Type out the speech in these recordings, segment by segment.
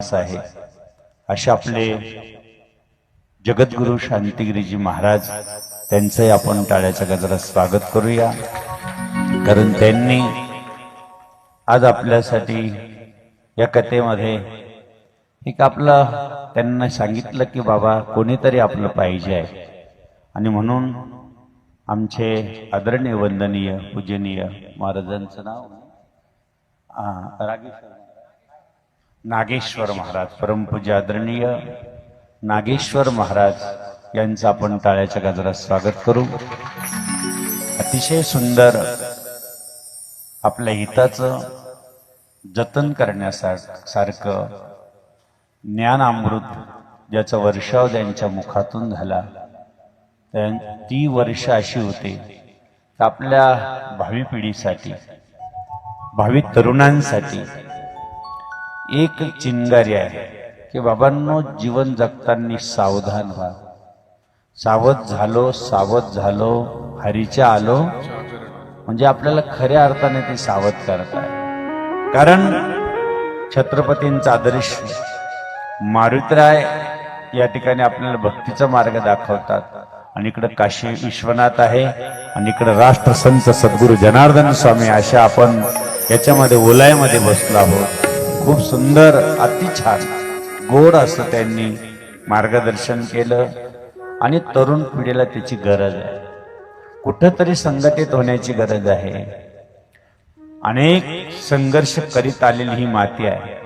निवास आहे असे आपले जगद्गुरु शांतिगिरीजी महाराज, त्यांचंही आपण टाळ्याच्या गजरात स्वागत करूया, कारण त्यांनी आज आपल्यासाठी या कथेमध्ये एक आपलं त्यांना सांगितलं की बाबा कोणीतरी आपलं पाहिजे आहे, आणि म्हणून आमचे आदरणीय वंदनीय पूजनीय महाराजांचं नाव नागेश्वर महाराज, परमपूज्य आदरणीय नागेश्वर महाराज यांचं आपण टाळ्याच्या गजरात स्वागत करू। अतिशय सुंदर आपल्या हिताचं जतन करण्यासारखं ज्ञान अमृत ज्याचा वर्षाव त्यांच्या मुखातून झाला, ती वर्ष अशी होती की आपल्या भावी पिढीसाठी, भावी तरुणांसाठी एक चिंगारी आहे की बाबांनो, जीवन जगताना सावधान व्हा। सावध झालो हरीच्या आलो, म्हणजे आपल्याला खऱ्या अर्थाने ते सावध करताय। कारण छत्रपतींचा आदर्श मारुतीराय या ठिकाणी आपल्याला भक्तीचा मार्ग दाखवतात, आणि इकडे काशी विश्वनाथ आहे, आणि इकडे राष्ट्रसंत सद्गुरु जनार्दन स्वामी, अशा आपण याच्यामध्ये ओलायमध्ये बसलो आहोत। खूप सुंदर, अति छान गोड असं त्यांनी मार्गदर्शन केलं, आणि तरुण पिढीला त्याची गरज आहे, कुठंतरी संघटित होण्याची गरज आहे। अनेक संघर्ष करीत आलेली ही माती आहे,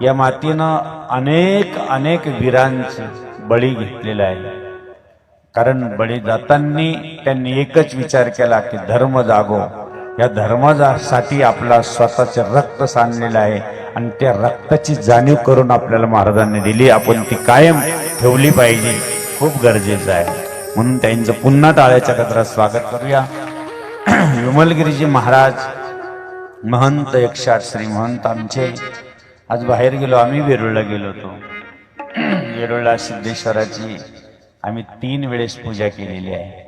या मातीनं अनेक वीरांचे बळी घेतलेला आहे। कारण बळी जाताना त्यांनी एकच विचार केला की धर्म जागो, या धर्मासाठी आपला स्वतःचे रक्त सांडलेलं आहे, आणि त्या रक्ताची जाणीव करून आपल्याला महाराजांनी दिली, आपण ती कायम ठेवली पाहिजे, खूप गरजेचं आहे। म्हणून त्यांचं पुन्हा टाळ्याच्या गजरात स्वागत करूया। विमलगिरीजी महाराज महंत 108 श्री महंत आमचे आज बाहेर गेलो, आम्ही वेरूळला गेलो होतो। वेरूळला सिद्धेश्वराची आम्ही 3 वेळेस पूजा केलेली आहे,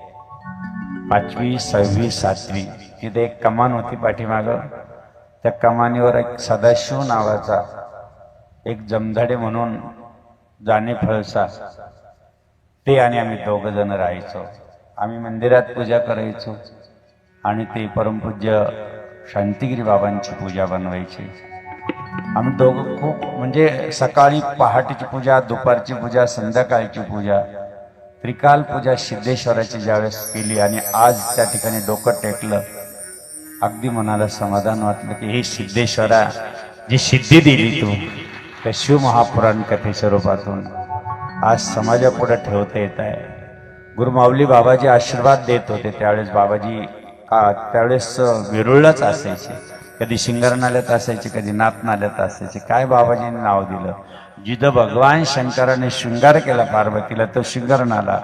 5वी 6वी 7वी। तिथे एक कमान होती पाठीमाग, त्या कमानीवर एक सदाशिव नावाचा एक जमधाडे म्हणून जाणे फळसा, ते आणि आम्ही 2 जण राहायचो। आम्ही मंदिरात पूजा करायचो, आणि ते परमपूज्य शांतिगिरी बाबांची पूजा बनवायची। आम्ही दोघं खूप, म्हणजे सकाळी पहाटेची पूजा, दुपारची पूजा, संध्याकाळची पूजा, त्रिकाल पूजा सिद्धेश्वराची ज्यावेळेस केली, आणि आज त्या ठिकाणी डोकं टेकलं, अगदी मनाला समाधान वाटलं की हे सिद्धेश्वरा, जी सिद्धी दिली तू त्या शिवमहापुराण कथेच्या रूपातून आज समाजापुढे ठेवता येत आहे। गुरुमाऊली बाबाजी आशीर्वाद देत होते त्यावेळेस, बाबाजी त्यावेळेस वेरूळलाच असायचे, कधी शिंगार नाल्यात असायचे, कधी नाथ नाल्यात असायचे। काय बाबाजीने नाव दिलं, जिथं भगवान शंकराने शृंगार केला पार्वतीला तो शृंगार नाला,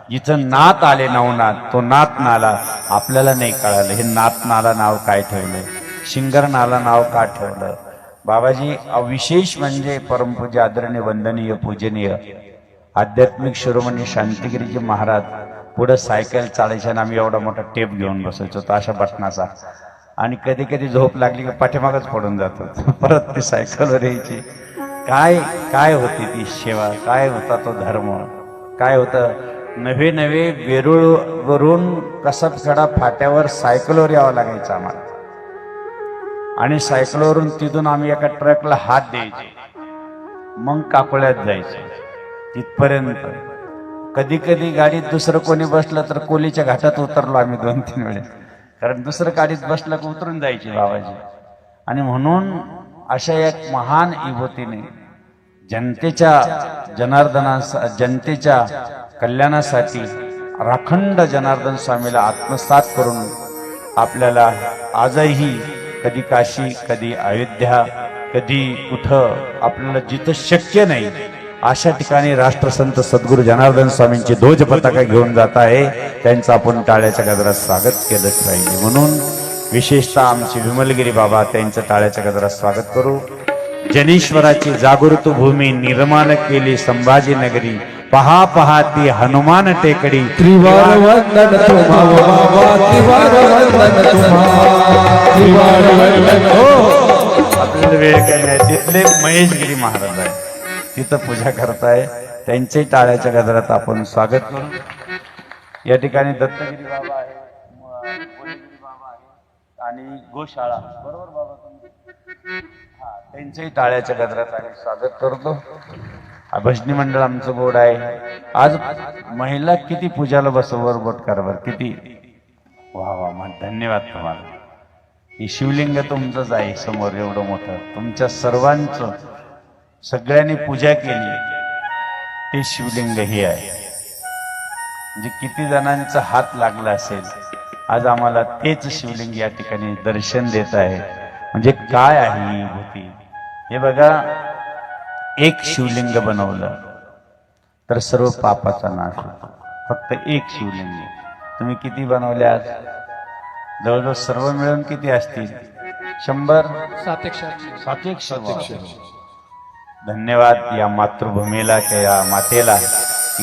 जिथं नाथ आले नवनाथ तो नाथ नाला। आपल्याला नाही कळालं हे नाथ नाला नाव काय ठेवलं, शृंगार नाला नाव का ठेवलं। बाबाजी विशेष म्हणजे परमपूज्य आदरणीय वंदनीय पूजनीय आध्यात्मिक शिरोमणी शांतिगिरीजी महाराज पुढे सायकल चालायच्या, आणि आम्ही एवढा मोठा टेप घेऊन बसायचो तो अशा बटनाचा, आणि कधी कधी झोप लागली की पाठीमागच पडून जातो, परत ती सायकलवर यायची। काय होती ती सेवा, काय होता तो धर्म, काय होतं। नवे वेरूळ वरून कसबखेडा फाट्यावर सायकलवर यावं लागायचं आम्हाला, आणि सायकलवरून तिथून आम्ही एका ट्रकला हात द्यायचे, मग काकोळ्यात जायचं तिथपर्यंत। कधी कधी गाडीत दुसरं कोणी बसलं तर कोलीच्या घाटात उतरलो आम्ही 2-3 वेळेस, कारण दुसरं गाडीत बसलं की उतरून जायची बाबाजी। आणि म्हणून अशा एक महान विभूतीने जनतेच्या कल्याणासाठी राखंड जनार्दन स्वामीला आत्मसात करून आपल्याला आजही कधी काशी, कधी अयोध्या, कधी कुठं आपल्याला जिथं शक्य नाही अशा ठिकाणी राष्ट्रसंत सद्गुरु जनार्दन स्वामींची ध्वज पताका घेऊन जात आहे, त्यांचं आपण टाळ्याच्या गजरात स्वागत केलंच पाहिजे। म्हणून विशेषतः आमचे विमलगिरी बाबा त्यांचं टाळ्याच्या गजरात स्वागत करू। जनेश्वराची जागृत भूमी निर्माण केली संभाजीनगरी, पहा पहा ती हनुमान टेकडी, त्रिवार वंदन तुम्हा बाबा, त्रिवार वंदन तुम्हा, त्रिवार वंदन हो। आपल्याला वेळ कमी आहे. तिथले महेशगिरी महाराज आहे, तिथं पूजा करताय. त्यांच्याही टाळ्याच्या गजरात आपण स्वागत करू. या ठिकाणी दत्तगिरी बाबा आहे, गोलेगिरी बाबा आहे आणि गोशाळा, बरोबर बाबा तुम्ही? हा, त्यांच्याही टाळ्याच्या गजरात आम्ही स्वागत करतो. भजनी मंडळ आमचं गोड आहे. आज महिला किती पूजाला बसवर बोट कारभार किती. वा वा वा, धन्यवाद तुम्हाला. हे शिवलिंग तुमचंच आहे समोर एवढं मोठं, तुमच्या सर्वांचं सगळ्यांनी पूजा केली ते शिवलिंग हे आहे. म्हणजे किती जणांचा हात लागला असेल, आज आम्हाला तेच शिवलिंग या ठिकाणी दर्शन देत आहे. म्हणजे काय आहे ही भूती. हे बघा, एक शिवलिंग बनवलं तर सर्व पापाचा नाश होतो. फक्त एक शिवलिंग. तुम्ही किती बनवले आज? जवळजवळ सर्व मिळून किती असतील? 100? 700. धन्यवाद या मातृभूमीला, या मातेला,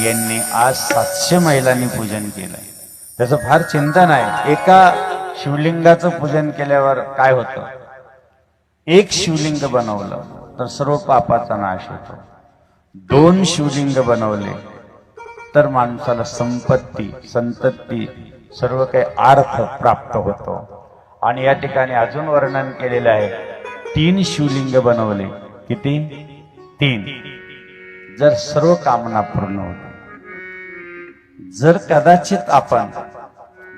यांनी आज 700 महिलांनी पूजन केलं. त्याचं फार चिंतन आहे. एका शिवलिंगाचं पूजन केल्यावर काय होतं? एक शिवलिंग बनवलं तर सर्व पापाचा नाश होतो. 2 शिवलिंग बनवले तर माणसाला संपत्ती, संतती, सर्व काही अर्थ प्राप्त होतो. आणि या ठिकाणी अजून वर्णन केलेलं आहे, 3 शिवलिंग बनवले. किती? 3. जर सर्व कामना पूर्ण होते. जर कदाचित आपण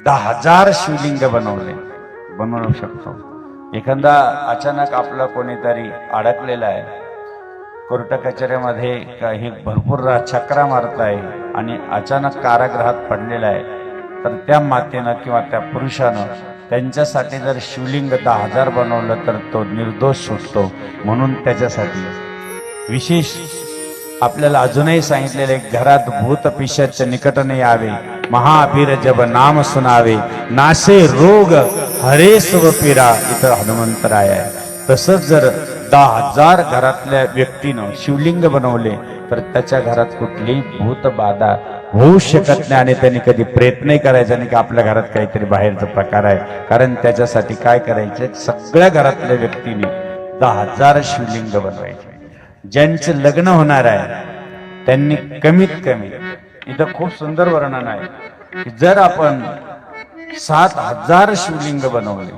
10,000 शिवलिंग बनवू शकतो. एखादा अचानक आपला कोणीतरी अडकलेला आहे, कोर्ट कचेरीमध्ये काही भरपूर चक्रा मारत आहे आणि अचानक कारागृहात पडलेला आहे, तर त्या मातेनं किंवा त्या पुरुषानं त्यांच्यासाठी जर शिवलिंग 10,000 बनवलं तर तो निर्दोष सुटतो. म्हणून त्याच्यासाठी विशेष आपल्याला अजूनही सांगितलेले, घरात भूत पिशाच निकट नाही यावे, महावीर जब नाम सुनावे, नासे रोग हरे सब पीरा. इथं हनुमंतराय आहे. तसंच जर 10,000 घरातल्या व्यक्तीनं शिवलिंग बनवले तर त्याच्या घरात कुठलीही भूत बाधा होऊ शकत नाही. आणि त्यांनी कधी प्रयत्नही करायचा नाही की आपल्या घरात काहीतरी बाहेरचा प्रकार आहे. कारण त्याच्यासाठी काय करायचे, सगळ्या घरातल्या व्यक्तीने 10,000 शिवलिंग बनवायचे. ज्यांचं लग्न होणार आहे त्यांनी कमीत कमी, इथं खूप सुंदर वर्णन आहे की जर आपण 7,000 शिवलिंग बनवले.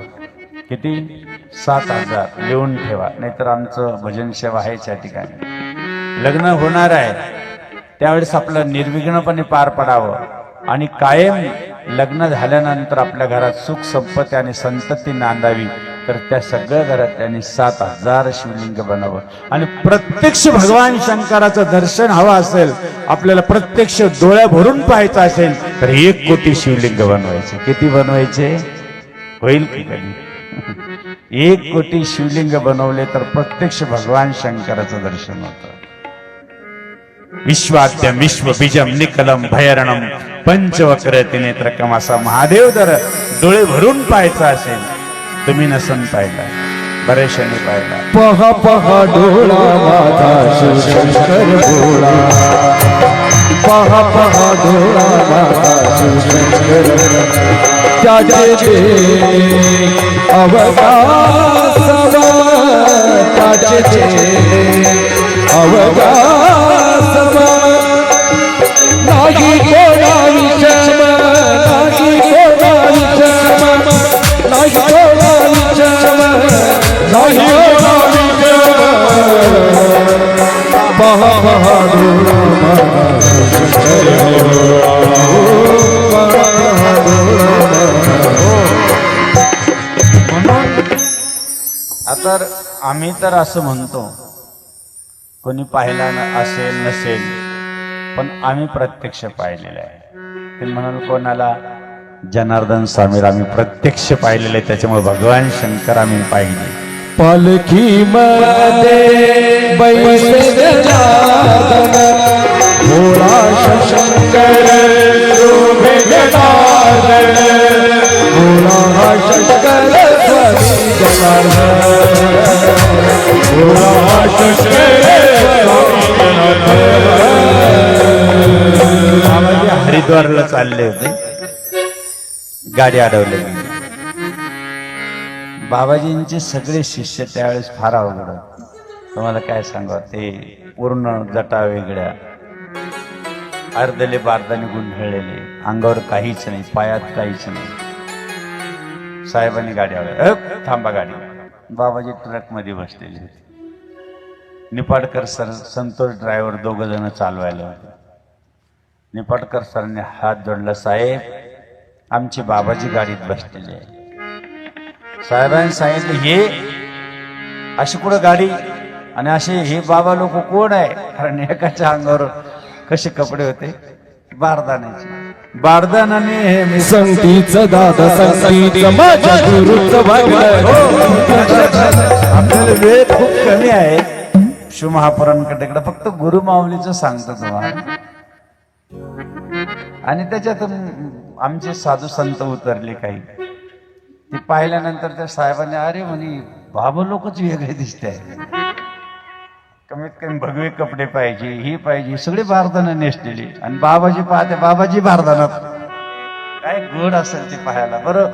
किती? 7,000. लिहून ठेवा, नाहीतर आमचं भजन सेवा आहे त्या ठिकाणी. लग्न होणार आहे त्यावेळेस आपलं निर्विघ्नपणे पार पडावं आणि कायम लग्न झाल्यानंतर आपल्या घरात सुख संपत्ती आणि संतती नांदावी, तर त्या सगळ्या घरात त्यांनी 7,000 शिवलिंग बनावं. आणि प्रत्यक्ष भगवान शंकराचं दर्शन हवं असेल, आपल्याला प्रत्यक्ष डोळ्या भरून पाहायचं असेल तर 1 कोटी शिवलिंग बनवायचे. किती बनवायचे? होईल की कधी? 1 कोटी शिवलिंग बनवले तर प्रत्यक्ष भगवान शंकराचं दर्शन होतं. विश्वाद्यम विश्व बीजम निकलम भयरणम पंचवक्र त्रिनेत्रकम असा महादेव जर डोळे भरून पाहायचा असेल, तुम्ही नसन पाहिला, बरेचशाने पाहिला. पहा पहा डोळा माझा शिवशंकर भोळा, पहा पहा डोळा माझा शिवशंकर, त्याचे अवकाश त्याचे अवकाश नाही कोणा विषम, नाही कोणा विषम, नाही कोणा विषम, नाही कोणा विषम. पहा पहा डोळा आता आम्ही तर असं म्हणतो, कोणी पाहिला असेल नसेल, पण आम्ही प्रत्यक्ष पाहिलेलं आहे. ते म्हणाल कोणाला? जनार्दन स्वामीला आम्ही प्रत्यक्ष पाहिलेलं आहे, त्याच्यामुळे भगवान शंकर आम्ही पाहिले. पालखी मध्ये बैसे जनार्दन, भोळा शंकर शोभे जनार्दन, भोळा शंकर स्वामी जनार्दन, भोळा शंकर स्वामी जनार्दन. हरिद्वारला चालले होते, गाडी अडवली. बाबाजींचे सगळे शिष्य त्यावेळेस फार अवघड होते. तुम्हाला काय सांगा, ते पूर्ण जटा वेगळ्या, अर्धले बारदाने गुंढळलेले, अंगावर काहीच नाही, पायात काहीच नाही. साहेबांनी गाडी आली, थांबा गाडी. बाबाजी ट्रक मध्ये बसलेले होते. निपाडकर सर, संतोष ड्रायव्हर, दोघ जण चालवायला होते. निपाडकर सरांनी हात जोडला, साहेब आमची बाबाजी गाडीत बसलेली आहे. साहेबांनी सांगितलं, हे अशी कुठं गाडी आणि असे हे बाबा लोक कोण आहे? कारण एकाच्या अंगावर कसे कपडे होते, बारदाण्याचे. बारदानाने हे संगतीचं दादा संगतीचं माझ्या गुरुचं वागलं. आपल्याला वेळ खूप कमी आहे. शिवमहापुराणकडे फक्त गुरु माऊलीचं सांगतो तुम्हाला. आणि त्याच्यात आमचे साधू संत उतरले काही. ते पाहिल्यानंतर त्या साहेबांनी, अरे म्हणे बाबा लोकच वेगळे दिसते, कमीत कमी भगवे कपडे पाहिजे, ही पाहिजे, सगळे बारदाना नेसलेले. आणि बाबाजी पाहते, बाबाजी बारदानात. काय गोड असेल ते पाहायला. बरं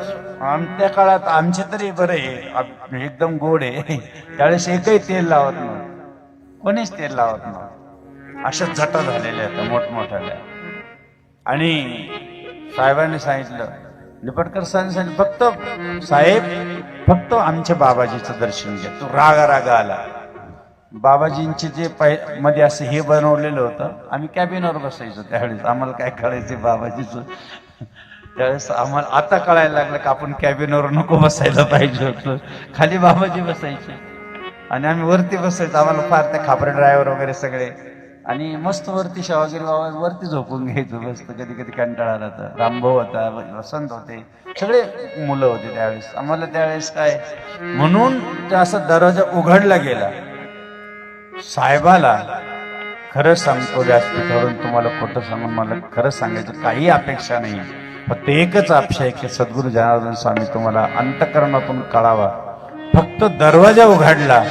त्या काळात आमचे तरी बरं आहे, एकदम गोड आहे. त्यावेळेस एकही तेल लावत नव्हतं, कोणीच तेल लावत नव्हतं. अशा जटा झालेल्या आहेत मोठमोठ्याल्या. आणि साहेबांनी सांगितलं, निपाडकर साहेबांनी सांगितलं, फक्त साहेब फक्त आमच्या बाबाजीचं दर्शन घ्या. तो रागा रागा आला. बाबाजींचे जे मध्ये असं हे बनवलेलं होतं, आम्ही कॅबिनवर बसायचो त्यावेळेस. आम्हाला काय कळायचं बाबाजीचं त्यावेळेस. आम्हाला आता कळायला लागलं की आपण कॅबिनवर नको बसायला पाहिजे होतं, खाली बाबाजी बसायचे आणि आम्ही वरती बसायचो. आम्हाला फार त्या खापरे ड्रायव्हर वगैरे सगळे, आणि मस्त वरती शाहगिरी बाबा वरती झोपून घ्यायचो मस्त. कधी कधी कंटाळा आला तर रामभाऊ होता, वसंत होते, सगळे मुलं होते त्यावेळेस. आम्हाला त्यावेळेस काय म्हणून ते असं दरवाजा उघडला गेला. साहेबाला खरं सांगतो, व्यासपीठावरून तुम्हाला खोटं सांगून मला खरं सांगायचं काही अपेक्षा नाही. फक्त एकच अपेक्षा आहे की सद्गुरू जनार्दन स्वामी तुम्हाला अंतःकरणातून कळावा. फक्त दरवाजा उघडला,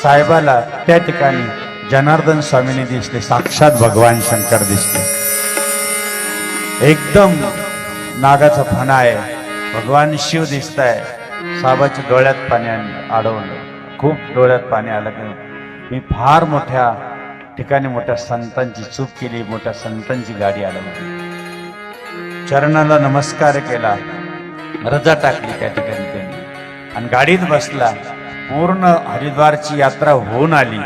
साहेबाला त्या ठिकाणी जनार्दन स्वामीने दिसले, साक्षात भगवान शंकर दिसले. एकदम नागाचा फणा आहे, भगवान शिव दिसताय. साहेबाच्या डोळ्यात पाणी अडवलं, खूप डोळ्यात पाणी आलं. मी फार मोठ्या ठिकाणी मोठ्या संतांची चूक केली, मोठ्या संतांची गाडी अडवली. चरणाला नमस्कार केला, रजा टाकली त्या ठिकाणी त्यांनी आणि गाडीत बसला. पूर्ण हरिद्वारची यात्रा होऊन आली.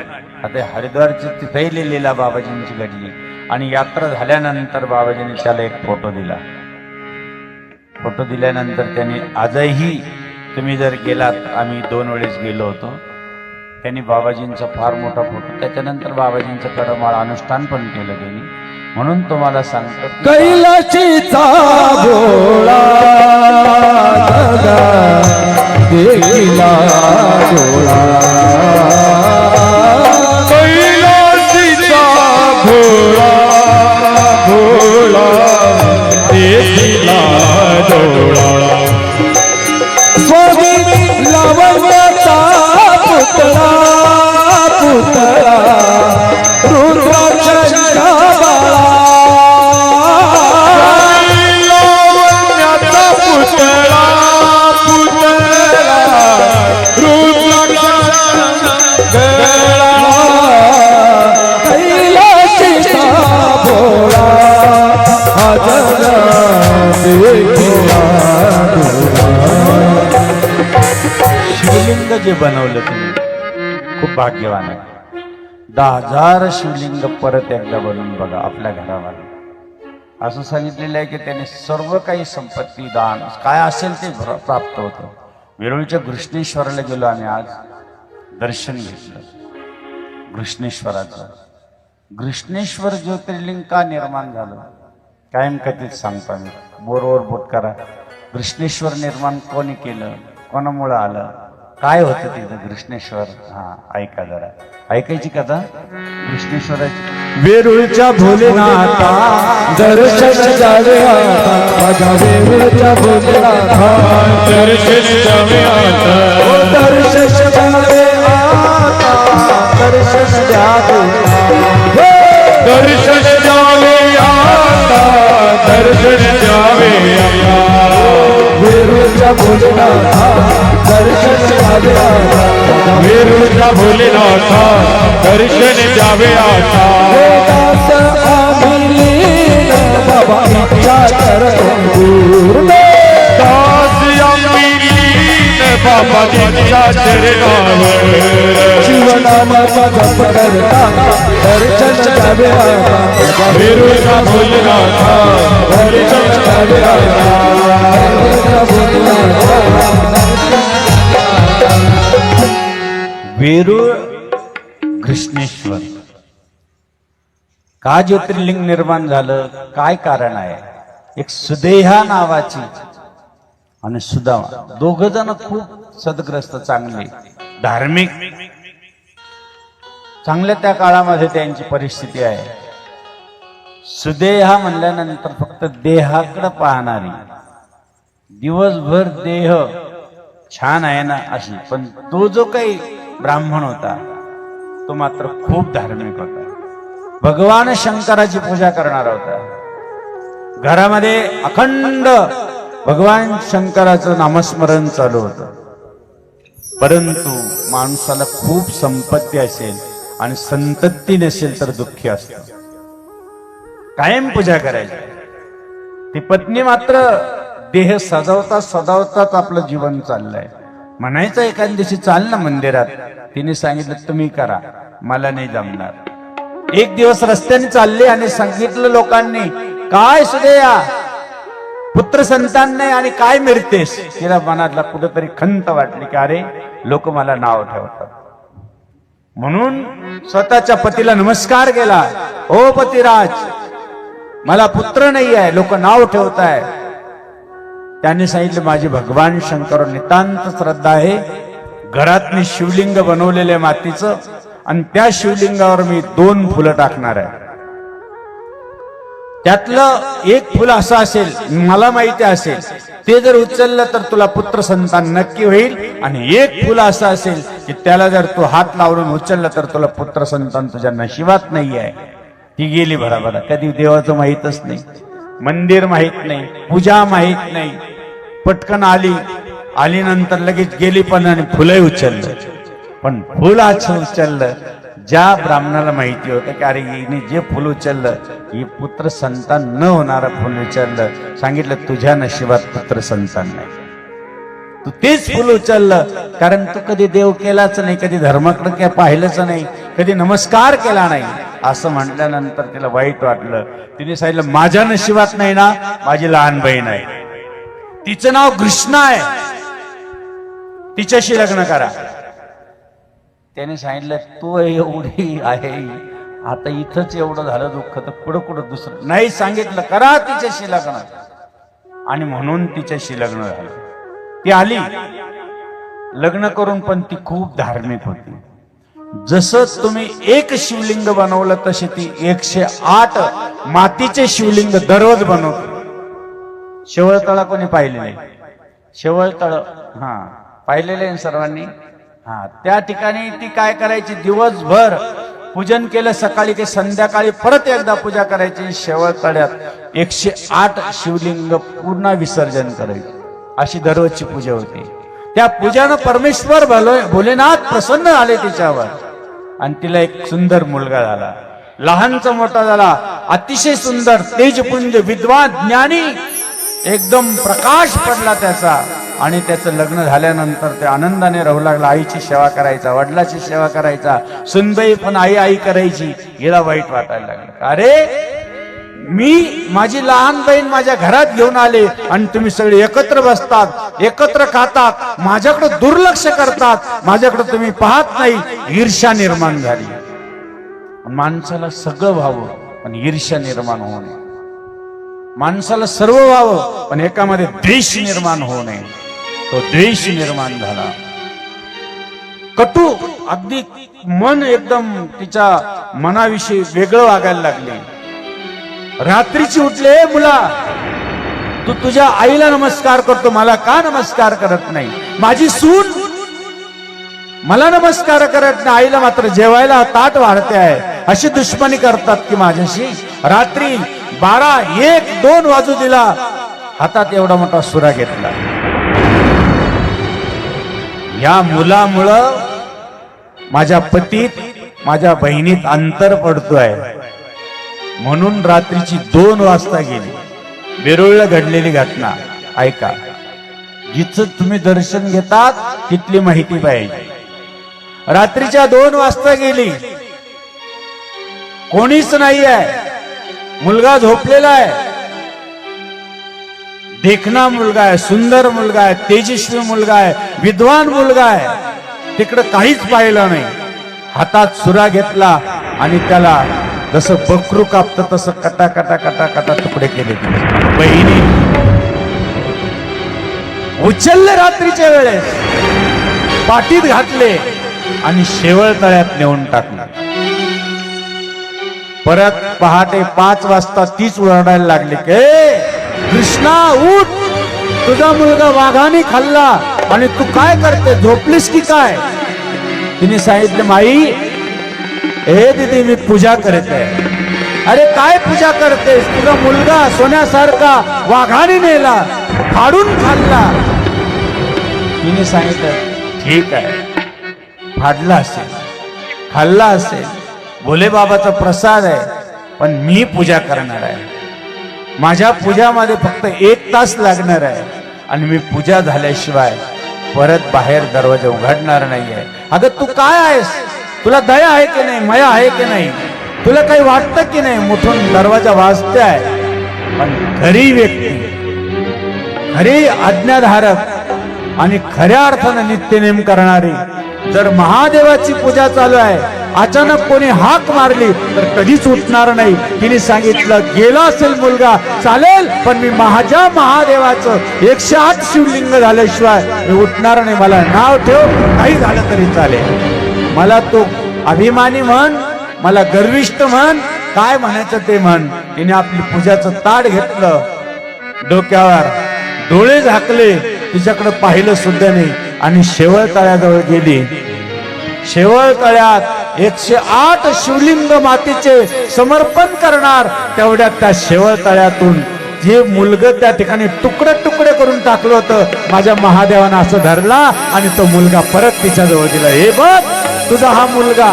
आता हरिद्वारची तिथेही लिहिलेला बाबाजींची घडली. आणि यात्रा झाल्यानंतर बाबाजींनी त्याला एक फोटो दिला. फोटो दिल्यानंतर त्यांनी, आजही तुम्ही जर गेलात, आम्ही 2 वेळेस गेलो होतो, त्यांनी बाबाजींचा फार मोठा फोटो, त्याच्यानंतर बाबाजींचं कडमाळ अनुष्ठान पण केलं त्यांनी. म्हणून तुम्हाला सांगतो, कैलाशीचा भोळा देखिला डोळा, कैलाशीचा भोळा भोळा देखिला डोळा, स्वामी लावण्याचा पुतळा पुतळा, रुद्राक्षांच्या बाळा, लावण्याचा पुतळा पुतळा, रुद्राक्षांच्या गळा, कैलाशीचा भोळा आजला देखिला डोळा. शिवलिंग जे बनवलं तुम्ही खूप भाग्यवान आहे. 10,000 शिवलिंग परत एकदा बनवून बघा आपल्या घरामध्ये. असं सांगितलेलं आहे की त्याने सर्व काही संपत्ती, दान काय असेल ते प्राप्त होतं. वेरूळच्या घृष्णेश्वराला गेलो आम्ही, आज दर्शन घेतलं घृष्णेश्वराचं. घृष्णेश्वर ज्योतिर्लिंग का निर्माण झालं, कायम कधीच सांगतो मी, बोरवर बोट करा. घृष्णेश्वर निर्माण कोणी केलं, कोणामुळं आलं, काय होतं तिथं घृष्णेश्वर? ऐका जरा, ऐकायची कथा घृष्णेश्वराची. वेरूळच्या भोलेनाथा दर्शन जावे आता, माझ्या वेरूळच्या भोलेनाथा दर्शन जावे आता, दर्शन जावे आता, दर्शन द्यावे, दर्शन जावे आता, दर्शन द्यावे आता, वेरूळच्या भोलेनाथा दर्शन द्यावे आता वेरूळचा भोलेनाथा दर्शन द्यावे आता दास आम्ही लीन बाबा इच्छा करतो पूर्ण दास आम्ही लीन बाबाजींच्या चरणावर शिवनामाचा जप करता दर्शन द्यावे आता वेरूळचा भोलेनाथा दर्शन द्यावे आता वेरूळ कृष्णेश्वर का ज्योतिर्लिंग निर्माण झालं, काय कारण आहे? एक सुदेहा नावाची आणि सुदामा, दोघ जण खूप सदग्रस्त, चांगले धार्मिक, चांगल्या त्या काळामध्ये त्यांची परिस्थिती आहे. सुदेहा म्हणल्यानंतर फक्त देहाकडे पाहणारी, दिवसभर देह छान आहे ना अशी, पण तो जो काही ब्राह्मण होता तो मात्र खूप धार्मिक होता. भगवान शंकराची पूजा करणारा होता. घरामध्ये अखंड भगवान शंकराचं नामस्मरण चालू होतं. परंतु माणसाला खूप संपत्ती असेल आणि संतती नसेल तर दुःखी असतं. कायम पूजा करायची. ती पत्नी मात्र देह सजावताच आपलं जीवन चाललंय. म्हणायचं एखाद्या दिवशी चाल ना मंदिरात, तिने सांगितलं तुम्ही करा, मला नाही जमणार. एक दिवस रस्त्याने चालले आणि सांगितलं लोकांनी, काय सुदेया पुत्र संतान नाही आणि काय मिळतेस. तिला मनातला कुठेतरी खंत वाटली की अरे लोक मला नाव ठेवतात. म्हणून स्वतःच्या पतीला नमस्कार केला, ओ पतिराज मला पुत्र नाही आहे, लोक नाव ठेवताय. त्याने सांगितलं माझी भगवान शंकर नितांत श्रद्धा आहे. घरात मी शिवलिंग बनवलेले मातीचं आणि त्या शिवलिंगावर मी 2 फुलं टाकणार आहे. त्यातलं एक फुल असं असेल, मला माहिती असेल, ते जर उचललं तर तुला पुत्र संतान नक्की होईल. आणि एक फुल असं असेल की त्याला जर तू हात लावून उचललं तर तुला पुत्र संतान तुझ्या नशिबात नाही आहे. ती गेली भराभरा. कधी देवाचं माहीतच नाही, मंदिर माहित नाही, पूजा माहित नाही. पटकन आली नंतर लगेच गेली पण आणि फुलंही उचललं. पण फुल असं उचललं ज्या ब्राह्मणाला माहिती होतं की अरे हिने जे फुल उचललं ही पुत्र संतान न होणारं फुल उचललं. सांगितलं तुझ्या नशिबात पुत्र संतान नाही, तू तेच फुल उचललं. कारण तू कधी देव केलाच नाही, कधी धर्माकडे काय पाहिलंच नाही, कधी नमस्कार केला नाही. असं म्हटल्यानंतर तिला वाईट वाटलं. तिने सांगितलं माझ्या नशिबात नाही ना, माझी लहान बहीण आहे, तिचं नाव कृष्णा आहे, तिच्याशी लग्न करा. त्याने सांगितलं तू एवढी आहे आता इथंच एवढं झालं दुःख तर पुढं कुठं दुसरं नाही. सांगितलं करा तिच्याशी लग्न. आणि म्हणून तिच्याशी लग्न झालं. ती आली लग्न करून, पण ती खूप धार्मिक होती. जसं तुम्ही एक शिवलिंग बनवलं तशी ती 108 मातीचे शिवलिंग दररोज बनवतो. शेवळतळा कोणी पाहिले नाही? शेवळतळ पाहिलेले आहे सर्वांनी. त्या ठिकाणी ती काय करायची, दिवसभर पूजन केलं, सकाळी ते संध्याकाळी परत एकदा पूजा करायची. शेवळतळ्यात 108 शिवलिंग पूर्ण विसर्जन करायचे. अशी दररोजची पूजा होती. त्या पूजानं परमेश्वर भोलेनाथ प्रसन्न झाले तिच्यावर आणि तिला एक सुंदर मुलगा झाला. लहानचा मोठा झाला, अतिशय सुंदर, तेजपुंज, विद्वान, ज्ञानी, एकदम प्रकाश पडला त्याचा. आणि त्याचं लग्न झाल्यानंतर ते आनंदाने राहू लागला. आईची सेवा करायचा, वडिलाची सेवा करायचा, सुनबाई पण आई आई करायची. हिला वाईट वाटायला लागलं, अरे मी माझी लहान बहीण माझ्या घरात घेऊन आले आणि तुम्ही सगळे एकत्र बसतात, एकत्र खातात, माझ्याकडे दुर्लक्ष करतात, माझ्याकडे तुम्ही पाहत नाही. ईर्ष्या निर्माण झाली. माणसाला सगळं व्हावं पण ईर्ष्या निर्माण होऊ नये. माणसाला सर्व व्हावं पण एकामध्ये द्वेष निर्माण होऊ नये. तो द्वेष निर्माण झाला. कटू अगदी मन एकदम तिच्या मनाविषयी वेगळं वागायला लागले. रात्रीची उठले, मुला तू तुझ्या आईला नमस्कार करतो, मला का नमस्कार करत नाही? माझी सून मला नमस्कार करत नाही, आईला मात्र जेवायला ताट वाढते आहे. अशी दुश्मनी करतात की माझ्याशी. रात्री 12, 1, 2 वाजू दिला, हातात एवढा मोठा सुरा घेतला. या मुलामुळं माझ्या पतीत माझ्या बहिणीत अंतर पडतोय म्हणून रात्रीची 2 वाजता गेली. वेरूळला घडलेली घटना ऐका. जिथं तुम्ही दर्शन घेतात तिथली माहिती पाहिजे. रात्रीच्या 2 वाजता गेली, कोणीच नाही आहे, मुलगा झोपलेला आहे, देखना मुलगा आहे, सुंदर मुलगा आहे, तेजस्वी मुलगा आहे, विद्वान मुलगा आहे. तिकडं काहीच पाहिलं नाही. हातात सुरा घेतला आणि त्याला जसं बकरू कापतं तसं कटा कटा कटा कटा तुकडे केले. बहिणी उचलले रात्रीच्या वेळेस, पाठीत घातले आणि शेवळ तळ्यात नेऊन टाकले. परत पहाटे 5 वाजता तीच ओरडायला लागली की कृष्णा उठ, तुझा मुलगा वाघाने खाल्ला आणि तू काय करते, झोपलीस की काय? तिने सांगितलं माई, हे दीदी मी पूजा करते. अरे काय पूजा करतेस? तुझा मुलगा सोन्यासारखा वाघाने नेला, फाडून खाल्ला. तिने सांगितलं ठीक आहे, फाडला असेल, खाल्ला असेल, भोले बाबाचा प्रसाद आहे, पण मी पूजा करणार आहे. माझ्या पूजामध्ये फक्त 1 तास लागणार आहे आणि मी पूजा झाल्याशिवाय परत बाहेर दरवाजा उघडणार नाहीये. अगं तू काय आहेस? तुला दया आहे की नाही, माया आहे की नाही, तुला काही वाटतं की नाही? मोठून दरवाजा वाजते आहे. पण खरी व्यक्ती, खरी आज्ञाधारक आणि खऱ्या अर्थानं नित्यनेम करणारी, जर महादेवाची पूजा चालू आहे, अचानक कोणी हाक मारली तर कधीच उठणार नाही. तिने सांगितलं गेला असेल मुलगा चालेल, पण मी माझ्या महादेवाचं 108 शिवलिंग झाल्याशिवाय मी उठणार नाही. मला नाव ठेव, काही झालं तरी चालेल. मला तो अभिमानी म्हण, मला गर्विष्ठ म्हण, काय म्हणायचं ते म्हण. तिने आपली पूजाचं ताट घेतलं, डोक्यावर डोळे झाकले, तिच्याकडे पाहिलं सुद्धा नाही आणि शेवळ तळ्याजवळ गेली. शेवळ तळ्यात 108 शिवलिंग मातीचे समर्पण करणार. तेवढ्यात त्या शेवळ तळ्यातून जे मुलगा त्या ठिकाणी तुकडे तुकडे करून टाकलं होतं, माझ्या महादेवानं असं धरला आणि तो मुलगा परत तिच्या जवळ दिला. हे बघ तुझा हा मुलगा,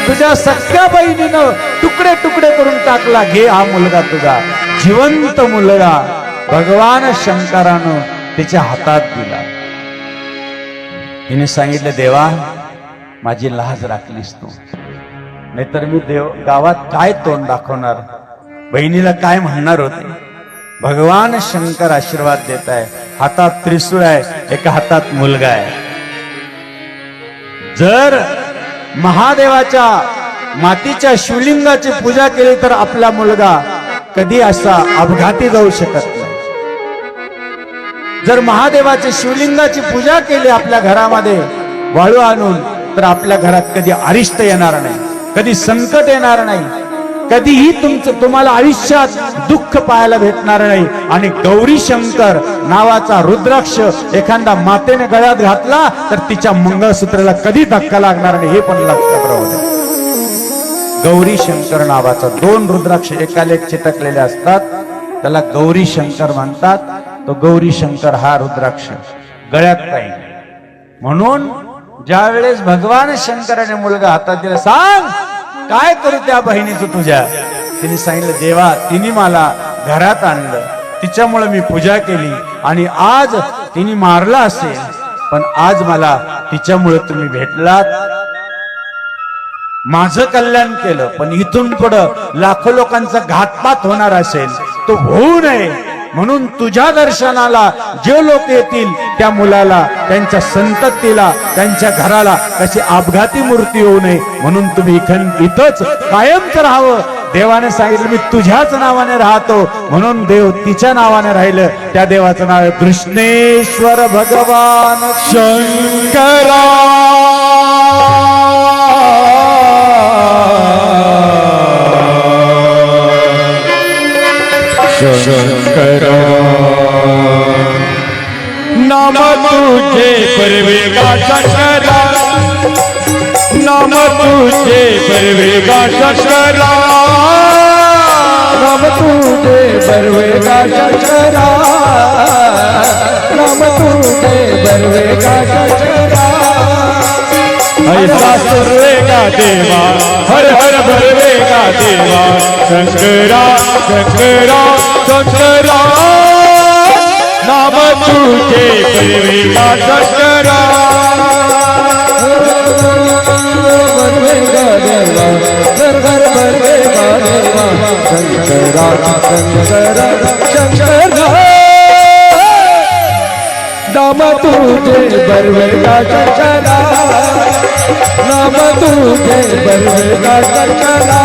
तुझ्या सख्या बहिणीनं तुकडे तुकडे करून टाकला, घे हा मुलगा तुझा. जिवंत मुलगा भगवान शंकरानं तिच्या हातात दिला. तिने सांगितलं देवा माझी लाज राखलीस तू, नाहीतर मी गावात काय तोंड दाखवणार, बहिणीला काय म्हणणार होते. भगवान शंकर आशीर्वाद देत आहे. हातात त्रिशूळ आहे, एका हातात मुलगा आहे. जर महादेवाच्या मातीच्या शिवलिंगाची पूजा केली तर आपला मुलगा कधी असा अपघाती जाऊ शकत नाही. जर महादेवाच्या शिवलिंगाची पूजा केली आपल्या घरामध्ये वाळू आणून, तर आपल्या घरात कधी अरिष्ट येणार नाही, कधी संकट येणार नाही, कधीही तुम्हाला आयुष्यात दुःख पाहायला भेटणार नाही. आणि गौरी शंकर नावाचा रुद्राक्ष एखादा मातेने गळ्यात घातला तर तिच्या मंगळसूत्राला कधी धक्का लागणार नाही, हे पण लक्षात राहू द्या. गौरी शंकर नावाचा 2 रुद्राक्ष एकाला एक चिटकलेले असतात, त्याला गौरी शंकर म्हणतात. तो गौरी शंकर हा रुद्राक्ष गळ्यात पाहिजे. म्हणून ज्या वेळेस भगवान शंकराने मुलगा हातात दिला, सांग काय करू त्या बहिणीचं तुझ्या? तिने सांगितलं देवा तिने मला घरात आणलं, तिच्यामुळे मी पूजा केली आणि आज तिने मारला असेल, पण आज मला तिच्यामुळे तुम्ही भेटलात, माझं कल्याण केलं. पण इथून पुढं लाखो लोकांचा घातपात होणार असेल तो होऊ नये म्हणून तुझ्या दर्शनाला जे लोक येतील त्या मुलाला, त्यांच्या संततीला, त्यांच्या घराला कशी अपघाती मूर्ती येऊ नये म्हणून तुम्ही इथंच कायमच राहावं. देवाने सांगितलं मी तुझ्याच नावाने राहतो, म्हणून देव तिच्या नावाने राहिलं. त्या देवाचं नाव आहे कृष्णेश्वर भगवान शंकरा. शंकरा नाम तुझे परवेगा शंकरा, नाम तुझे परवेगा शंकरा, नाम तुझे बरवेगा शंकरा, नाम तुझे बरवेगा शंकरा. ऐसा सुरवेगा देवा हर हर भरवेगा देवा शंकरा शंकरा शंकरा नाम तुझे भरवेगा शंकरा. बरवेगा देवा घर घर बरवेगा देवा शंकरा शंकरा शंकरा. नाम तुझे बरवेगा शंकरा, नाम तुझे बरवेगा शंकरा.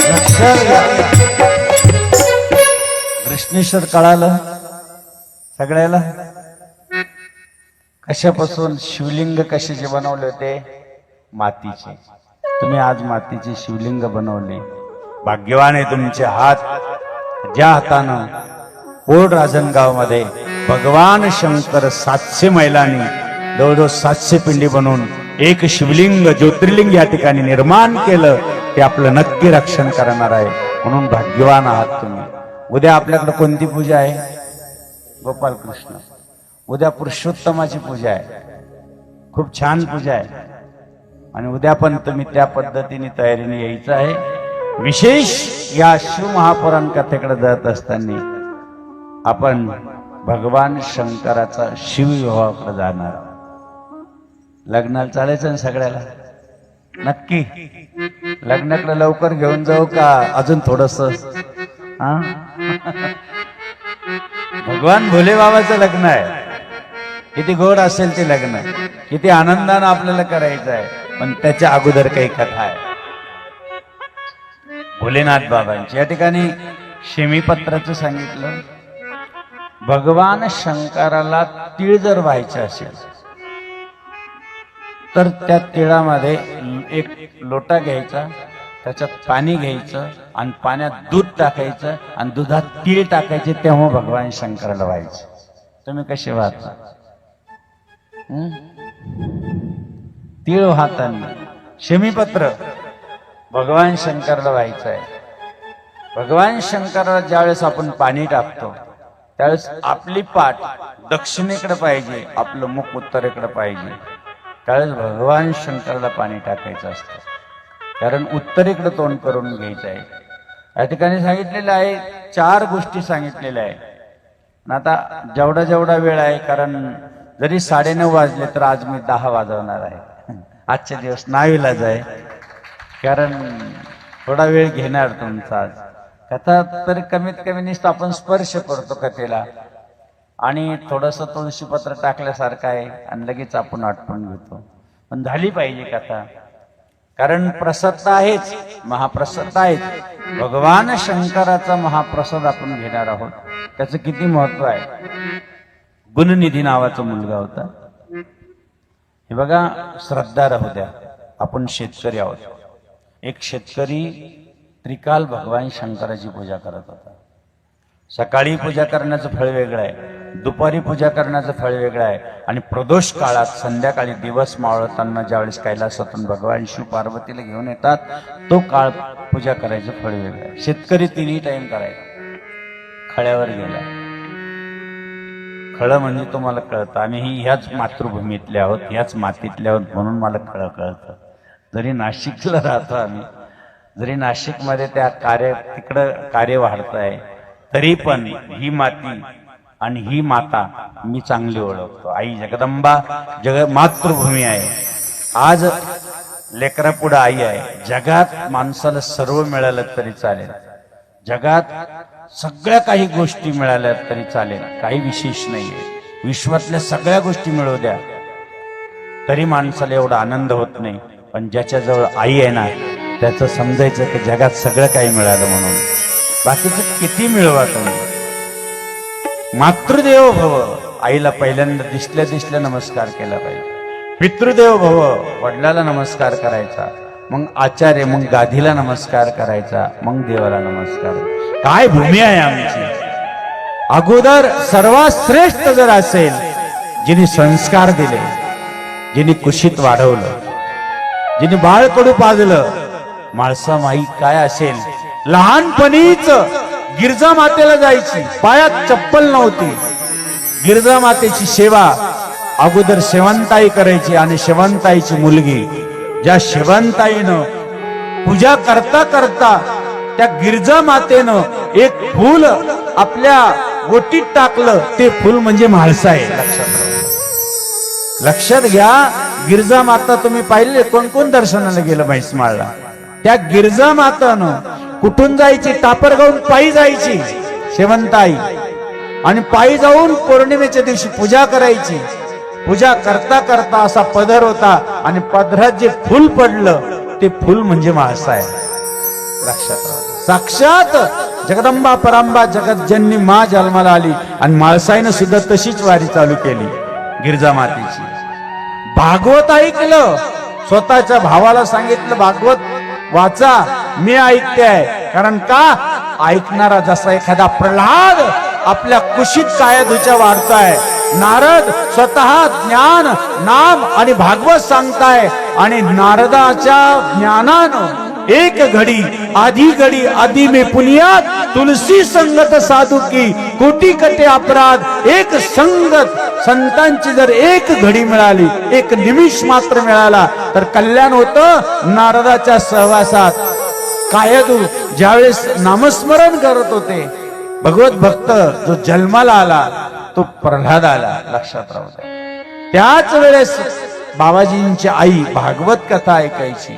लक्षात घ्या. कृष्णेश्वर कळालं सगळ्याला. कशापासून शिवलिंग कशाचे बनवले होते? मातीचे. तुम्ही आज मातीचे शिवलिंग बनवले. भाग्यवान आहे तुमचे हात. ज्या हातानं कोड राजनगाव मध्ये भगवान शंकर 700 मैलांनी जवळजवळ 700 पिंडी बनवून एक शिवलिंग ज्योतिर्लिंग या ठिकाणी निर्माण केलं, ते आपलं नक्की रक्षण करणार आहे. म्हणून भाग्यवान आहात तुम्ही. उद्या आपल्याकडे कोणती पूजा आहे? गोपाल कृष्ण. उद्या पुरुषोत्तमाची पूजा आहे. खूप छान पूजा आहे. आणि उद्या पण तुम्ही त्या पद्धतीने तयारीने यायचं आहे. विशेष या शिव महापुराण कथेकडे जात असताना आपण भगवान शंकराचा शिवविवाहाकडे जाणार. लग्नाला चालायचं ना सगळ्याला? नक्की. लग्नाकडे लवकर घेऊन जाऊ का अजून थोडस? भगवान भोले बाबाचं लग्न आहे. किती गोड असेल ते लग्न, किती आनंदानं आपल्याला करायचं आहे. पण त्याच्या अगोदर काही कथा आहे भोलेनाथ बाबांची. या ठिकाणी शेमीपत्राचं सांगितलं. भगवान शंकराला तीळ जर व्हायचे असेल तर त्या तिळामध्ये एक लोटा घ्यायचा, त्याच्यात पाणी घ्यायचं आणि पाण्यात दूध टाकायचं आणि दुधात तीळ टाकायचे, तेव्हा भगवान शंकराला व्हायचे. तुम्ही कसे वाहता? तीळ वाहताना शेमीपत्र भगवान शंकराला व्हायचं आहे. भगवान शंकराला ज्यावेळेस आपण पाणी टाकतो त्यावेळेस आपली पाठ दक्षिणेकडे पाहिजे, आपलं मुख उत्तरेकडे पाहिजे. त्यावेळेस भगवान शंकराला पाणी टाकायचं असतं, कारण उत्तरेकडे तोंड करून घ्यायचं आहे. या ठिकाणी सांगितलेलं आहे, 4 गोष्टी सांगितलेल्या आहे. आता जेवढा जेवढा वेळ आहे, कारण जरी 9:30 वाजले तर आज मी 10 वाजवणार आहे. आजचे दिवस नाविलाज आहे, कारण थोडा वेळ घेणार तुमचा. आज कथा तर कमीत कमी नुसतं आपण स्पर्श करतो कथेला आणि थोडस तुळशीपत्र टाकल्यासारखं आहे आणि लगेच आपण आटपून घेतो. पण झाली पाहिजे कथा, कारण प्रसाद आहेच, महाप्रसाद आहेच. भगवान शंकराचा महाप्रसाद आपण घेणार आहोत. त्याचं किती महत्व आहे. गुणनिधी नावाचा मुलगा होता. हे बघा, श्रद्धा राहू द्या, आपण शेतकरी आहोत. एक शेतकरी त्रिकाल भगवान शंकराची पूजा करत होता. सकाळी पूजा करण्याचं फळ वेगळं आहे, दुपारी पूजा करण्याचं फळ वेगळं आहे, आणि प्रदोष काळात संध्याकाळी दिवस मावळताना ज्यावेळेस कैलासातून भगवान शिव पार्वतीला घेऊन येतात, तो काळ पूजा करायचं फळ वेगळं आहे. शेतकरी 3 टाइम करायचा. खळ्यावर गेला. खळं म्हणजे तुम्हाला कळतं, आम्ही ह्याच मातृभूमीतले आहोत, ह्याच मातीतले आहोत, म्हणून मला खळं कळतं. जरी नाशिकला राहतो आम्ही, जरी नाशिकमध्ये त्या तिकडं कार्य वाढत आहे, तरी पण ही माती आणि ही माता मी चांगली ओळखतो. आई जगदंबा मातृभूमी आहे. आज लेकरापुढं आई आहे. जगात माणसाला सर्व मिळालं तरी चालेल, जगात सगळ्या काही गोष्टी मिळाल्या तरी चालेल, काही विशेष नाहीये. विश्वातल्या सगळ्या गोष्टी मिळू द्या तरी माणसाला एवढा आनंद होत नाही. पण ज्याच्याजवळ आई आहे ना, त्याचं समजायचं की जगात सगळं काही मिळालं म्हणून. बाकीचं किती मिळवा तुम्ही. मातृदेव भव, आईला पहिल्यांदा दिसल्या नमस्कार केला पाहिजे. पितृदेव भव, वडिलाला नमस्कार करायचा, मग आचार्य, मग गादीला नमस्कार करायचा, मग देवाला नमस्कार. काय भूमी आहे आमची. अगोदर सर्वात श्रेष्ठ जर असेल, जिने संस्कार दिले, जिने कुशीत वाढवलं, जिने बाळकडू पाजलं, माळसा माई काय असेल लहानपणीच गिरजा मातेला जायची, पायात चप्पल नव्हती. गिरजा मातेची सेवा अगोदर शेवंताई करायची आणि शेवंताईची मुलगी, ज्या शेवंताईनं पूजा करता करता त्या गिरजा मातेनं एक फूल आपल्या गोटीत टाकलं, ते फूल म्हणजे म्हाळसा आहे. लक्षात घ्या, गिरजा माता तुम्ही पाहिले, कोण कोण दर्शनाला गेलं म्हैसमाळला? त्या गिरजा मातानं कुठून जायची? टापरगावून पायी जायची शेवंताई, आणि पायी जाऊन पौर्णिमेच्या दिवशी पूजा करायची. पूजा करता करता असा पदर होता आणि पदरात जे फूल पडलं ते फूल म्हणजे म्हाळसा आहे. लक्षात राहा, साक्षात जगदंबा परांबा जगतजननी मा जन्माला आली आणि म्हाळसाईनं सुद्धा तशीच वारी चालू केली गिरजा मातेची. भागवत ऐकलं, स्वतःच्या भावाला सांगितलं भागवत वाचा, मी ऐकते आहे. कारण का? ऐकणारा जसा एखादा प्रल्हाद आपल्या कुशीत कायाधुच्या वाढताय, नारद स्वतः ज्ञान नाम आणि भागवत सांगताय, आणि नारदाच्या ज्ञानानं एक घडी आधी में पुनियात तुलसी संगत साधू की कोटी कटे अपराध. एक संगत संतांची जर एक घडी मिळाली, एक निमिष मात्र मिळाला तर कल्याण होतं. नारदाच्या सहवासात कायदू ज्यावेळेस नामस्मरण करत होते, भगवत भक्त जो जन्माला आला तो प्रल्हाद आला. लक्षात राहू द्या. त्याच वेळेस बाबाजींची आई भागवत कथा ऐकायची,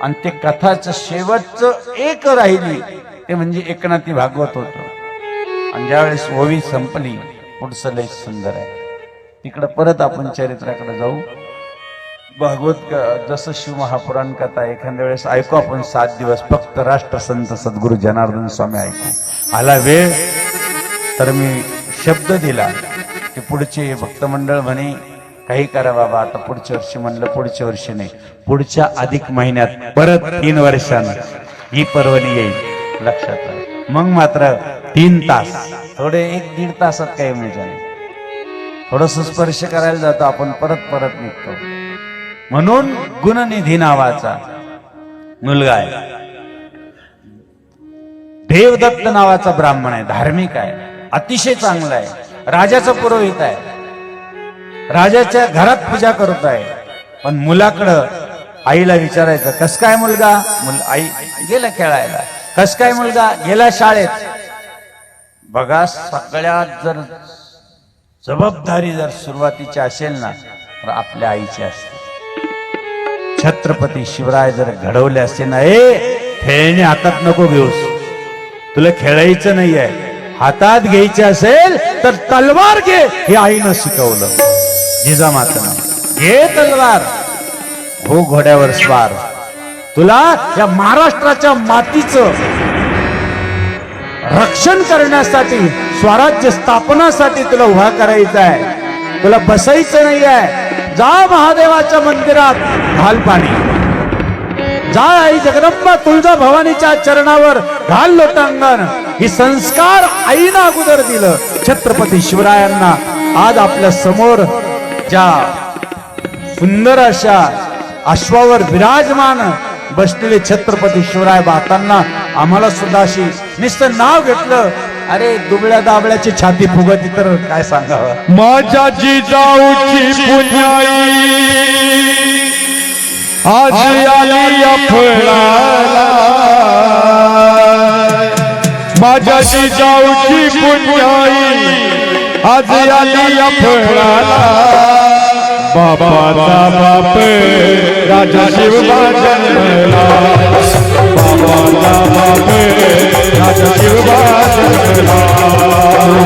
आणि ते कथाचं शेवटचं एक राहिली ते म्हणजे एकनाथी भागवत होतं. आणि ज्यावेळेस ओवी संपली, पुढचं लय सुंदर आहे. तिकडं परत आपण चरित्राकडे जाऊ. भागवत जसं शिव महापुराण कथा एखाद्या वेळेस ऐकू आपण 7 दिवस फक्त राष्ट्रसंत सद्गुरू जनार्दन स्वामी ऐकू. आला वेळ तर मी शब्द दिला की पुढचे भक्त मंडळ म्हणे काही करा बाबा, आता पुढच्या वर्षी म्हणलं, पुढच्या वर्षी नाही, पुढच्या अधिक महिन्यात परत 3 वर्षानं ही पर्वणी येईल. लक्षात राहा. मग मात्र 3 तास, थोडे 1-1.5 तासात काही मजा नाही. थोडस स्पर्श करायला जातो आपण, परत निघतो. म्हणून गुणनिधी नावाचा मुलगा आहे, देवदत्त नावाचा ब्राह्मण आहे, धार्मिक आहे, अतिशय चांगला आहे, राजाचा पुरोहित आहे, राजाच्या घरात पूजा करत आहे. पण मुलाकडं आईला विचारायचं, कस काय मुलगा? आई गेला खेळायला. कस काय मुलगा? गेला शाळेत. बघा, सगळ्यात जर जबाबदारी जर सुरुवातीची असेल ना तर आपल्या आईची असते. छत्रपती शिवराय जर घडवले असते ना, खेळणे हातात नको घेऊस, तुला खेळायचं नाही आहे, हातात घ्यायचे असेल तर तलवार घे, हे आईनं शिकवलं. जिजामातानं, घे तलवार, हो घोड्यावर स्वार, तुला या महाराष्ट्राच्या मातीचं रक्षण करण्यासाठी, स्वराज्य स्थापनासाठी तुला उभा करायचं आहे, तुला बसायचं नाही आहे. जा महादेवाच्या मंदिरात, घाल पाणी, जा आई जगदंबा तुळजा भवानीच्या चरणावर घाल लोटांगण. ही संस्कार आईनं अगोदर दिलं छत्रपती शिवरायांना. आज आपल्या समोर ज्या सुंदर अशा अश्वावर विराजमान बसलेले छत्रपती शिवराय बातांना आम्हाला सुद्धा अशी नुसतं नाव घेतलं, अरे दुबळ्या दाबळ्याची छाती फुगती तर काय सांगावं. माझ्या जिजाऊची पुण्याई आज आली अफळाला, माझ्या जिजाऊची पुण्याई आज आली अफळाला. बाबाचा बाप राजा शिवबा जन्मला, बाबाचा बाप राजा शिवबा जन्मला,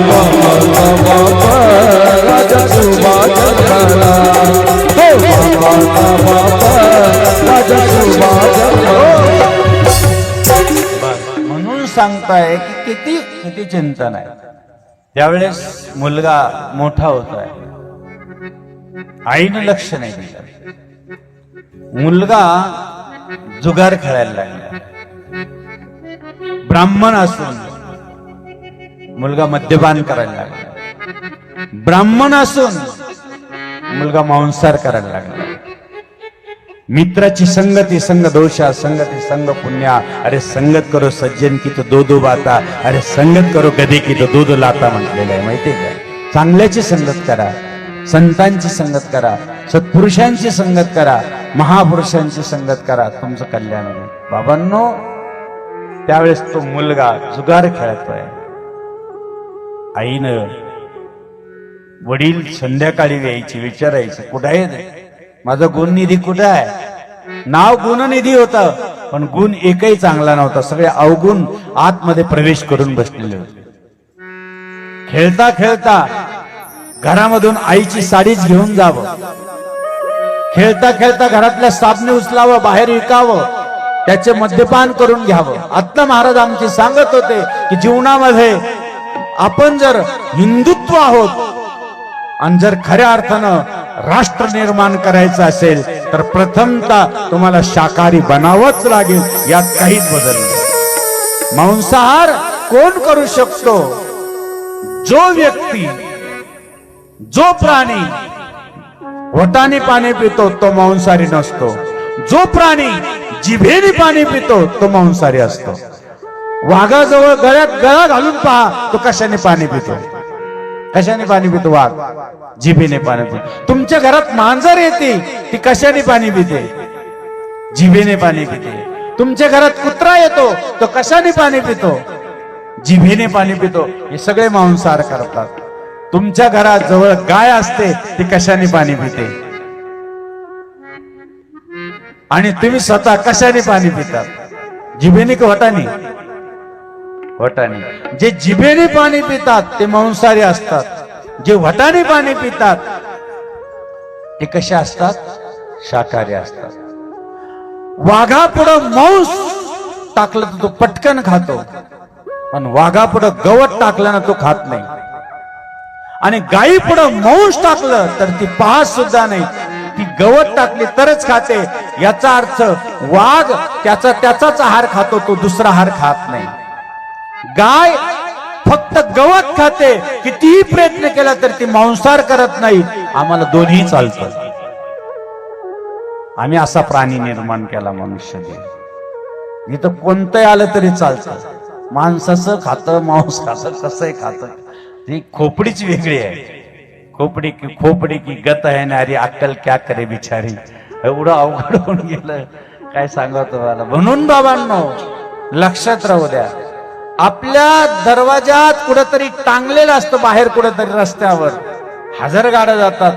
बाबाचा बाप राजा शिवबा जन्मला, बाबाचा बाप राजा शिवबा जन्मला. म्हणून सांगताय की किती चिंतन आहे. त्यावेळेस मुलगा मोठा होत आहे, आईनं लक्ष नाही दिलं. मुलगा जुगार खेळायला लागला. ब्राह्मण असून मुलगा मद्यपान करायला लागला. ब्राह्मण असून मुलगा मांसाहार करायला लागला. मित्राची संगती संग दोषा, संगती संग पुण्या. अरे संगत करो सज्जन की तो दो दो बाता, अरे संगत करो गधे की तो दो दो लाता म्हटलेलं आहे माहितीये का. चांगल्याची संगत करा, संतांची संगत करा, सत्पुरुषांची संगत करा, महापुरुषांची संगत करा, तुमचं कल्याण होईल. बाबांनो, त्यावेळेस तो मुलगा जुगार खेळतोय. आईनं वडील संध्याकाळी यायची, विचारायचं कुठं आहे ते? माझा गुणनिधी कुठं आहे? नाव गुणनिधी होतं, पण गुण एकही चांगला नव्हता. सगळे अवगुण आतमध्ये प्रवेश करून बसलेले होते. खेळता खेळता घरामधून आईची साडीच घेऊन जावं, खेळता खेळता घरातल्या साबणे उचलावं, बाहेर विकावं, त्याचे मद्यपान करून घ्यावं. आत्ता महाराज आमचे सांगत होते की जीवनामध्ये आपण जर हिंदुत्व आहोत आणि जर खऱ्या अर्थानं राष्ट्र निर्माण करायचं असेल तर प्रथमतः तुम्हाला शाकाहारी बनावंच लागेल, यात काहीच बदल नाही. मांसाहार कोण करू शकतो? जो व्यक्ती, जो प्राणी ओठाने पाणी पितो तो मांसाहारी नसतो. जो प्राणी जिभेने पाणी पितो तो मांसाहारी असतो. वाघाजवळ गळ्यात गळा घालून पहा, तो कशाने पाणी पितो? कशाने पाणी पितो वाघ? जिभेने पाणी पितो. तुमच्या घरात मांजर येते, ती कशाने पाणी पिते? जिभेने पाणी पिते. तुमच्या घरात कुत्रा येतो, तो कशाने पाणी पितो? जिभेने पाणी पितो. हे सगळे मांसाहार करतात. तुमच्या घरात जवळ गाय असते, ती कशाने पाणी पिते? आणि तुम्ही स्वतः कशाने पाणी पितात? जिभेने का वटाने? वटाने. जे जिभेने पाणी पितात ते मांसाहारी असतात. जे वटाने पाणी पितात ते कसे असतात? शाकाहारी असतात. वाघापुढं मांस टाकलं तर तो पटकन खातो, पण वाघापुढं गवत टाकलं ना तो खात नाही. आणि गायी पुढं मांस टाकलं तर ती पाहत सुद्धा नाही, ती गवत टाकली तरच खाते. याचा अर्थ वाघ त्याचाच आहार खातो, तो दुसरा आहार खात नाही. गाय फक्त गवत खाते, कितीही प्रयत्न केला तर ती मांसाहार करत नाही. आम्हाला दोन्ही चालतं. आम्ही असा प्राणी निर्माण केला मनुष्य देह. इथं कोणतंही आलं तरी चालतं. माणसाचं खातं, मांस खातं, कसंही खातं. ती खोपडीच वेगळी आहे. खोपडी की गत है नारी, अक्कल क्या करे बिचारी. एवढं अवघड होऊन गेलं, काय सांगा तुम्हाला. म्हणून बाबांनो लक्षात राहू द्या, आपल्या दरवाजात कुठेतरी टांगलेलं असतं, बाहेर कुठेतरी रस्त्यावर 1000 गाड्या जातात,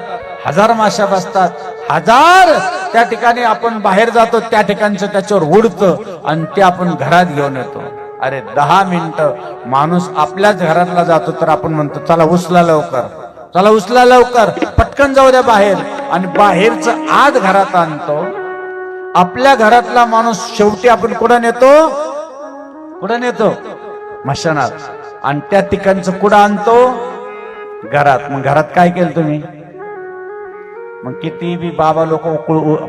1000 माश्या बसतात, 1000 त्या ठिकाणी आपण बाहेर जातो, त्या ठिकाणचं त्याच्यावर उडतं आणि ते आपण घरात घेऊन येतो. अरे 10 मिनिटं माणूस आपल्याच घरातला जातो तर आपण म्हणतो चला उचला लवकर, चला उचला लवकर, पटकन जाऊ द्या बाहेर. आणि बाहेरचं आत घरात आणतो. आपल्या घरातला माणूस शेवटी आपण कुठं नेतो? मशानात. आणि त्या ठिकाणचं कुठं आणतो? घरात. मग घरात काय केलं तुम्ही? मग किती बी बाबा लोक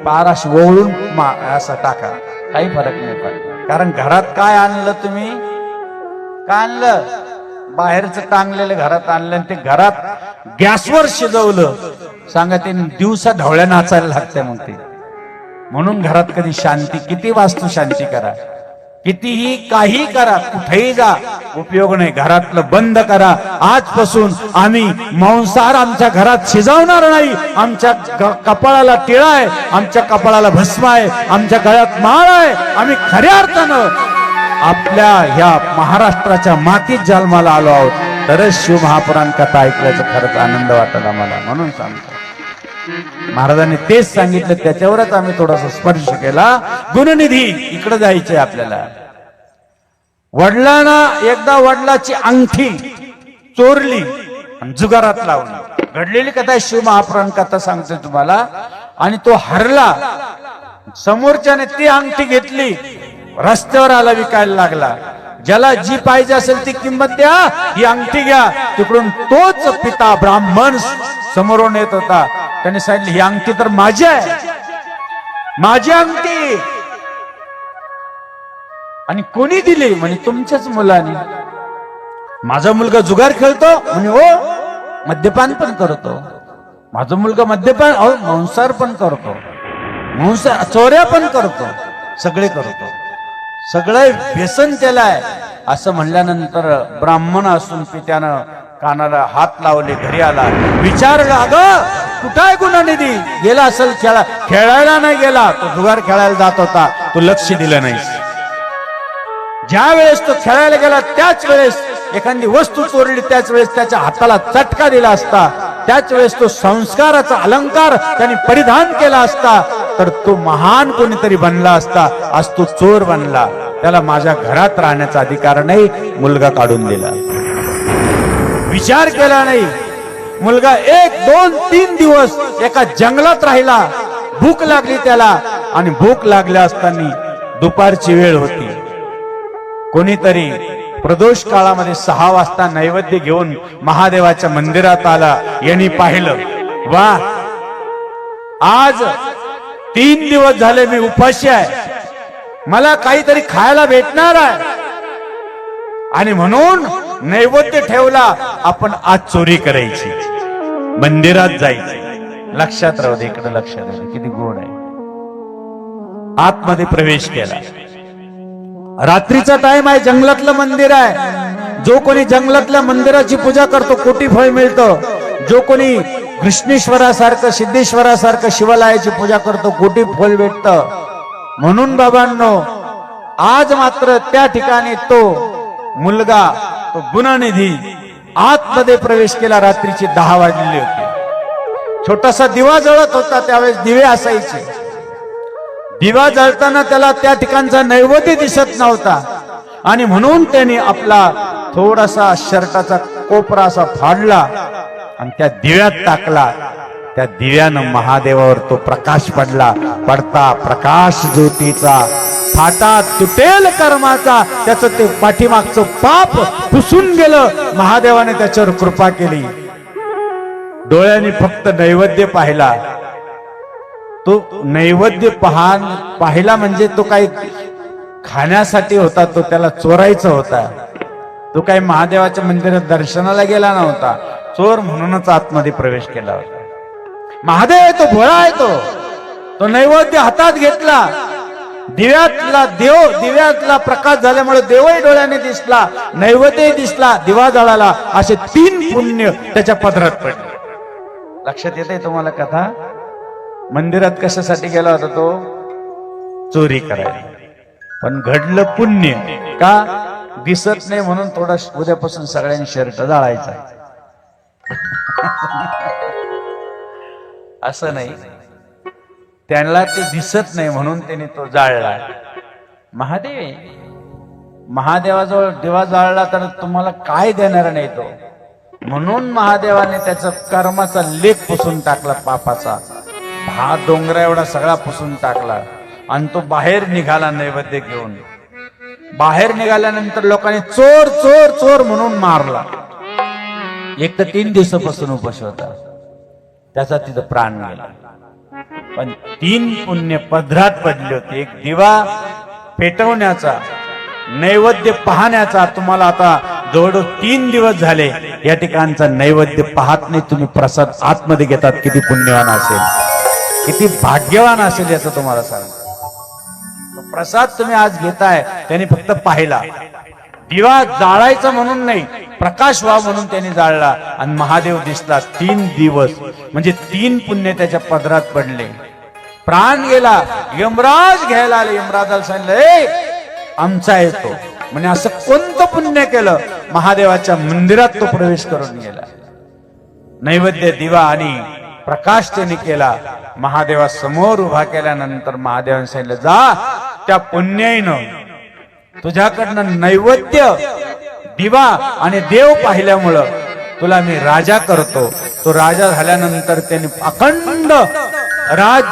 पाराश वळून असं टाका, काही फरक नाही पडत. कारण घरात काय आणलं तुम्ही? काय आणलं? बाहेरचं टांगलेलं घरात आणलं. आणि ते घरात गॅसवर शिजवलं. सांगा, ते दिवसा ढवळ्या नाचायला लागते मग ते. म्हणून घरात कधी शांती, किती वास्तू शांती करा, कितीही काही करा, कुठेही जा, उपयोग नाही. घरातलं बंद करा. आजपासून आम्ही मांसाहार आमच्या घरात शिजवणार नाही. आमच्या कपाळाला टिळा आहे, आमच्या कपाळाला भस्म आहे, आमच्या गळ्यात माळ आहे. आम्ही खऱ्या अर्थानं आपल्या ह्या महाराष्ट्राच्या मातीत जन्माला आलो आहोत, तरच शिवमहापुराण कथा ऐकल्याचा खरंच आनंद वाटला मला. म्हणून सांगतो, महाराजांनी तेच सांगितलं, त्याच्यावरच आम्ही थोडासा स्पर्श केला. गुणनिधी इकडे जायचंय आपल्याला. वडिलांना एकदा वडिलाची अंगठी चोरली आणि जुगारात लावली. घडलेली कथा आहे, शिवमहापुराण कथा सांगतोय तुम्हाला. आणि तो हरला. समोरच्याने ती अंगठी घेतली, रस्त्यावर आला, विकायला लागला. ज्याला जी पाहिजे असेल ती किंमत द्या, ही अंगठी घ्या. तिकडून तोच पिता ब्राह्मण समोरून येत होता. त्याने सांगितलं, ही अंगठी तर माझी आहे, माझी अंगठी. आणि कोणी दिली? म्हणे तुमच्याच मुलाने. माझा मुलगा जुगार खेळतो? म्हणे हो, मद्यपान पण करतो. माझा मुलगा मद्यपान मांसाहार पण करतो. चोऱ्या पण करतो, सगळे करतो, सगळे व्यसन केलाय असं म्हणल्यानंतर ब्राह्मण असून पित्यानं कानाला हात लावले, घरी आला, विचारलं अगं कुठं आहे गुणानिधी? गेला असेल खेळायला नाही गेला, तो जुगार खेळायला जात होता, तू लक्ष दिलं नाहीस. ज्या वेळेस तो खेळायला गेला त्याच वेळेस एखादी वस्तू चोरली, त्याच वेळेस त्याच्या हाताला चटका दिला असता, त्याच वेळेस तो संस्काराचा अलंकार त्यांनी परिधान केला असता तर तो महान कोणीतरी बनला असता. आज तो चोर बनला, त्याला माझ्या घरात राहण्याचा अधिकार नाही, मुलगा काढून दिला, विचार केला नाही. मुलगा 1, 2, 3 दिवस एका जंगलात राहिला, भूक लागली त्याला, आणि भूक लागल्या असताना दुपारची वेळ होती. कोणीतरी प्रदोष काळामध्ये 6 वाजता नैवेद्य घेऊन महादेवाच्या मंदिरात आला. यांनी पाहिलं, वा आज 3 दिवस झाले मी उपाशी आहे, मला काहीतरी खायला भेटणार आहे, आणि म्हणून नैवेद्य ठेवला, आपण आज चोरी करायची, मंदिरात जायचं. लक्षात राहू दे, इकडे लक्षात राहू दे, किती गोड आहे. आतमध्ये प्रवेश केला. रात्रीचा टाइम आहे, जंगलातलं मंदिर आहे. जो कोणी जंगलातल्या मंदिराची पूजा करतो कोटी फळ मिळतं. जो कोणी कृष्णेश्वरासारखं सिद्धेश्वरासारखं शिवालयाची पूजा करतो कोटी फळ भेटतं. म्हणून बाबांनो, आज मात्र त्या ठिकाणी तो मुलगा, तो गुणनिधी आतमध्ये प्रवेश केला. रात्रीचे 10 वाजलेले होते. छोटासा दिवा जळत होता, त्यावेळेस दिवे असायचे. दिवा जळताना त्याला त्या ठिकाणचा नैवेद्य दिसत नव्हता, आणि म्हणून त्याने आपला थोडासा शर्टाचा कोपरा असा फाडला आणि त्या दिव्यात टाकला. त्या दिव्यानं महादेवावर तो प्रकाश पडला. पडता प्रकाश ज्योतीचा, फाटा तुटेल कर्माचा. त्याचं ते पाठीमागचं पाप पुसून गेलं. महादेवाने त्याच्यावर कृपा केली. डोळ्यांनी फक्त नैवेद्य पाहिला. तो नैवेद्य पाहिला म्हणजे तो काही खाण्यासाठी होता, तो त्याला चोरायचा होता. तो काही महादेवाच्या मंदिरात दर्शनाला गेला नव्हता, चोर म्हणूनच आतमध्ये प्रवेश केला होता. महादेव आहे तो, भोळा आहे तो नैवेद्य हातात घेतला. दिव्यातला प्रकाश झाल्यामुळे देवही डोळ्याने दिसला, नैवेद्य दिसला, दिवा जळाला. असे 3 पुण्य त्याच्या पदरात पडले. लक्षात येते तुम्हाला कथा? मंदिरात कशासाठी गेला होता तो? चोरी करायला. पण घडलं पुण्य. का? दिसत नाही म्हणून थोडा उद्यापासून सगळ्यांनी शर्ट जाळायचा. असं नाही, त्यांना ते दिसत नाही म्हणून त्यांनी तो जाळला. महादेवाजवळ दिवा जाळला तर तुम्हाला काय देणार नाही तो. म्हणून महादेवाने त्याचा कर्माचा लेख पुसून टाकला, पापाचा हा डोंगरा एवढा सगळा पुसून टाकला. आणि तो बाहेर निघाला नैवेद्य घेऊन. बाहेर निघाल्यानंतर लोकांनी चोर चोर चोर म्हणून मारला. एक तर 3 दिवसापासून उपाशी होता, त्याचा तिथं प्राण गेला. पण 3 पुण्य पदरात पडले होते. एक दिवा पेटवण्याचा, नैवेद्य पाहण्याचा. तुम्हाला आता जवळ 3 दिवस झाले या ठिकाणचा नैवेद्य पाहत नाही तुम्ही, प्रसाद आतमध्ये घेतात. किती पुण्यवान असेल, किती भाग्यवान असेल याचं तुम्हाला सांगतो. प्रसाद तुम्ही आज घेताय, त्यांनी फक्त पाहिला. दिवा जाळायचा म्हणून नाही, प्रकाश व्हा म्हणून त्यांनी जाळला आणि महादेव दिसला. 3 दिवस म्हणजे 3 पुण्य त्याच्या पदरात पडले. प्राण गेला. यमराज घ्यायला आले. यमराजाला सांगितलं, आमचा येतो म्हणजे असं कोणतं पुण्य केलं? महादेवाच्या मंदिरात तो प्रवेश करून गेला. नैवेद्य, दिवा आणि प्रकाश त्यांनी केला. महादेवा समोर उभा केल्यानंतर महादेवाने सांगितलं, जा त्या पुण्याईनं तुझ्याकडनं नैवेद्य, दिवा आणि देव पाहिल्यामुळं तुला मी राजा करतो. तो राजा झाल्यानंतर त्यांनी अखंड राज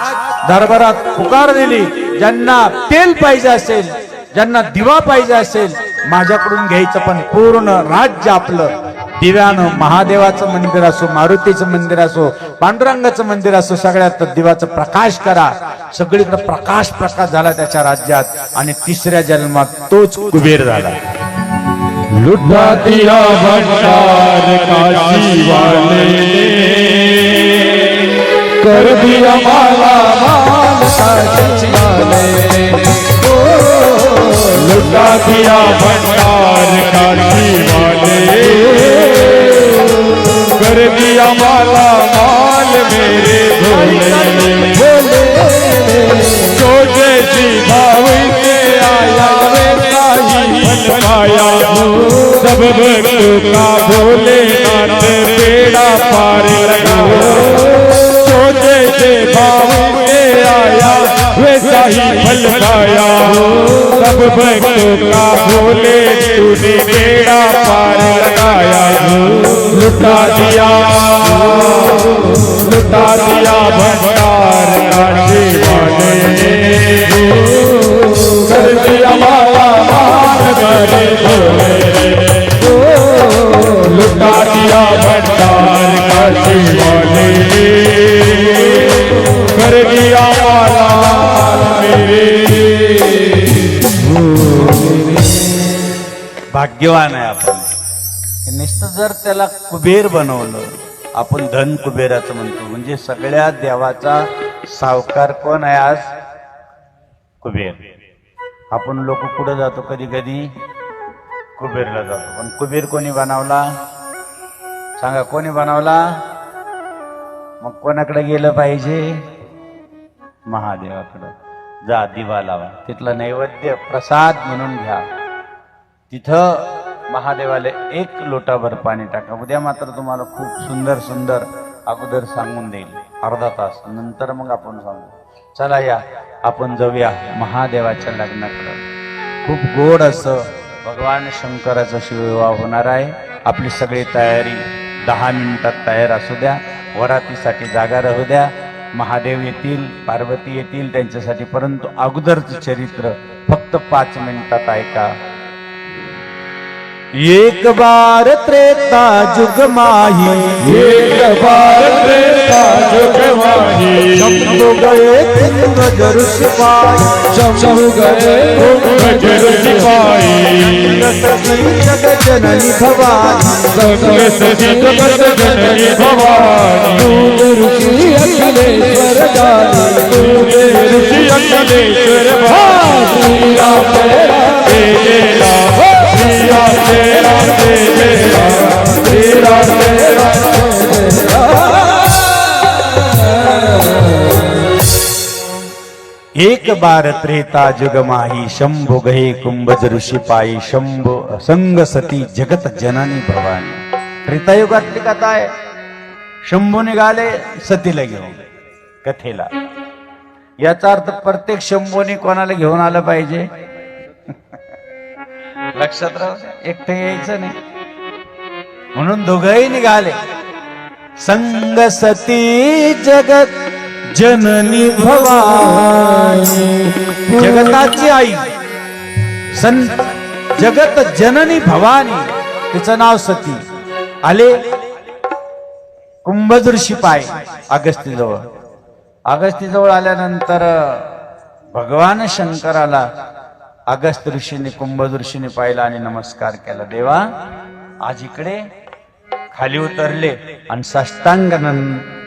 दरबारात पुकार दिली. ज्यांना तेल पाहिजे असेल, ज्यांना दिवा पाहिजे असेल, माझ्याकडून घ्यायचं, पण पूर्ण राज्य आपलं. दिव्यानं महादेवाचं मंदिर असो, मारुतीचं मंदिर असो, पांडुरंगाचं मंदिर असो, सगळ्यात दिवाचं प्रकाश करा. सगळीकडे प्रकाश प्रकाश झाला त्याच्या राज्यात. आणि 3ऱ्या जन्मात तोच कुबेर झाला. लुटा दिया भंडार काशी वाले ने, कर दिया माला माल काशी वाले लुटा दिया भंडार काशी वाले कर दिया माला माल मेरे भोले जो जैसी भाव से आया वैसा ही फल पाया सब भक्तों का भोलेनाथ बेड़ा पार लगाओ जो जैसे भाव से आया वैसा ही फल पाया सब भक्तों का भोले तूने बेड़ा पार लगाया लुटा दिया भंडार काशी वाले कर दिया माला माल मेरे भोले लुटा दिया भंडार काशी वाले कर दिया माला मेरे भाग्यवान आहे आपण. नुसतं जर त्याला कुबेर बनवलं, आपण धन कुबेराचं म्हणतो, म्हणजे सगळ्या देवाचा सावकार कोण आहे आज? कुबेर. आपण लोक कुठं जातो? कधी कधी कुबेरला जातो. पण कुबेर कोणी बनवला सांगा? कोणी बनवला? मग कोणाकडे गेलं पाहिजे? महादेवाकडं. जा, दिवा लावा, तिथला नैवेद्य प्रसाद म्हणून घ्या. तिथं महादेवाला 1 लोटाभर पाणी टाका. उद्या मात्र तुम्हाला खूप सुंदर सुंदर अगोदर सांगून देईल, अर्धा तास नंतर मग आपण सांगू. चला या, आपण जाऊया महादेवाच्या लग्नाकडं. खूप गोड असं भगवान शंकराचा शिवविवाह होणार आहे. आपली सगळी तयारी 10 मिनिटात तयार असू द्या. वरातीसाठी जागा राहू द्या. महादेव येतील, पार्वती येतील त्यांच्यासाठी. परंतु अगोदरचं चरित्र फक्त 5 मिनिटात ऐका. एक बार त्रेता जुग माही, एक बार त्रेता जुग माही, शंभु गए कुंभ ऋषि पाई, शंभु गए कुंभ ऋषि पाई, जग जननी भवानी, संग सती जगत जननी भवानी, ऋषि अखिलेश्वर जानी ऋषि अखिलेश्वर भानी, श्री राम तेरा श्रीया तेरा तेरा तेरा तेरा एक बार त्रेता जुग माही, शंभु गहे कुंभज ऋषी पायी, शंभु संग सती जगत जननी भवानी. त्रेतायुगातली कथा आहे. शंभू निघाले सतीला घेऊन कथेला. याचा अर्थ प्रत्येक शंभूने कोणाला घेऊन आलं पाहिजे? लक्षात राहू द्या, एकटे यायचं नाही. म्हणून दोघंही निघाले. संग सती जगत जननी भवानी, जगताची आई जगत जननी भवानी, तिचं नाव सती. आले कुंभज ऋषी पाय अगस्तीजवळ. अगस्तीजवळ आल्यानंतर भगवान शंकराला अगस्त ऋषीने कुंभज ऋषीने पाहिला आणि नमस्कार केला. देवा, आज इकडे खाली उतरले आणि साष्टांग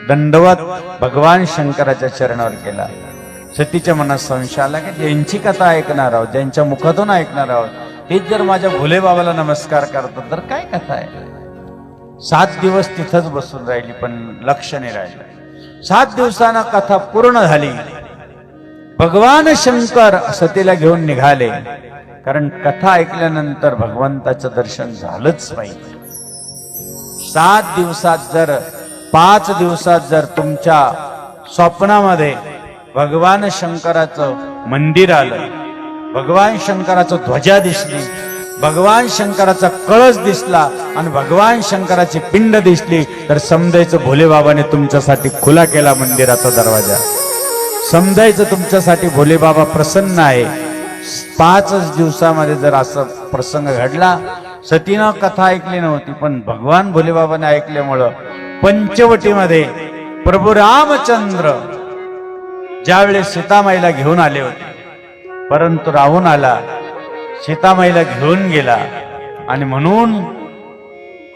दंडवत भगवान शंकराच्या चरणावर केला. सतीच्या मनात संशय आला की ज्यांची कथा ऐकणार आहोत, ज्यांच्या मुखातून ऐकणार आहोत, तेच जर माझ्या भोले बाबाला नमस्कार करतात तर काय कथा आहे? 7 दिवस तिथंच बसून राहिली, पण लक्ष नाही राहिलं. 7 दिवसांना कथा पूर्ण झाली. भगवान शंकर सतीला घेऊन निघाले, कारण कथा ऐकल्यानंतर भगवंताचं दर्शन झालंच पाहिजे. 7 दिवसात जर 5 दिवसात जर तुमच्या स्वप्नामध्ये भगवान शंकराचं मंदिर आलं, भगवान शंकराचं ध्वजा दिसली, भगवान शंकराचा कळस दिसला आणि भगवान शंकराची पिंड दिसली, तर समजायचं भोले बाबाने तुमच्यासाठी खुला केला मंदिराचा दरवाजा. समजायचं तुमच्यासाठी भोले बाबा प्रसन्न आहे. 5 दिवसामध्ये जर असं प्रसंग घडला. सतीनं कथा ऐकली नव्हती, पण भगवान भोले बाबाने ऐकल्यामुळं पंचवटीमध्ये प्रभू रामचंद्र ज्यावेळेस सीतामाईला घेऊन आले होते, परंतु राहून आला, सीतामाईला घेऊन गेला. आणि म्हणून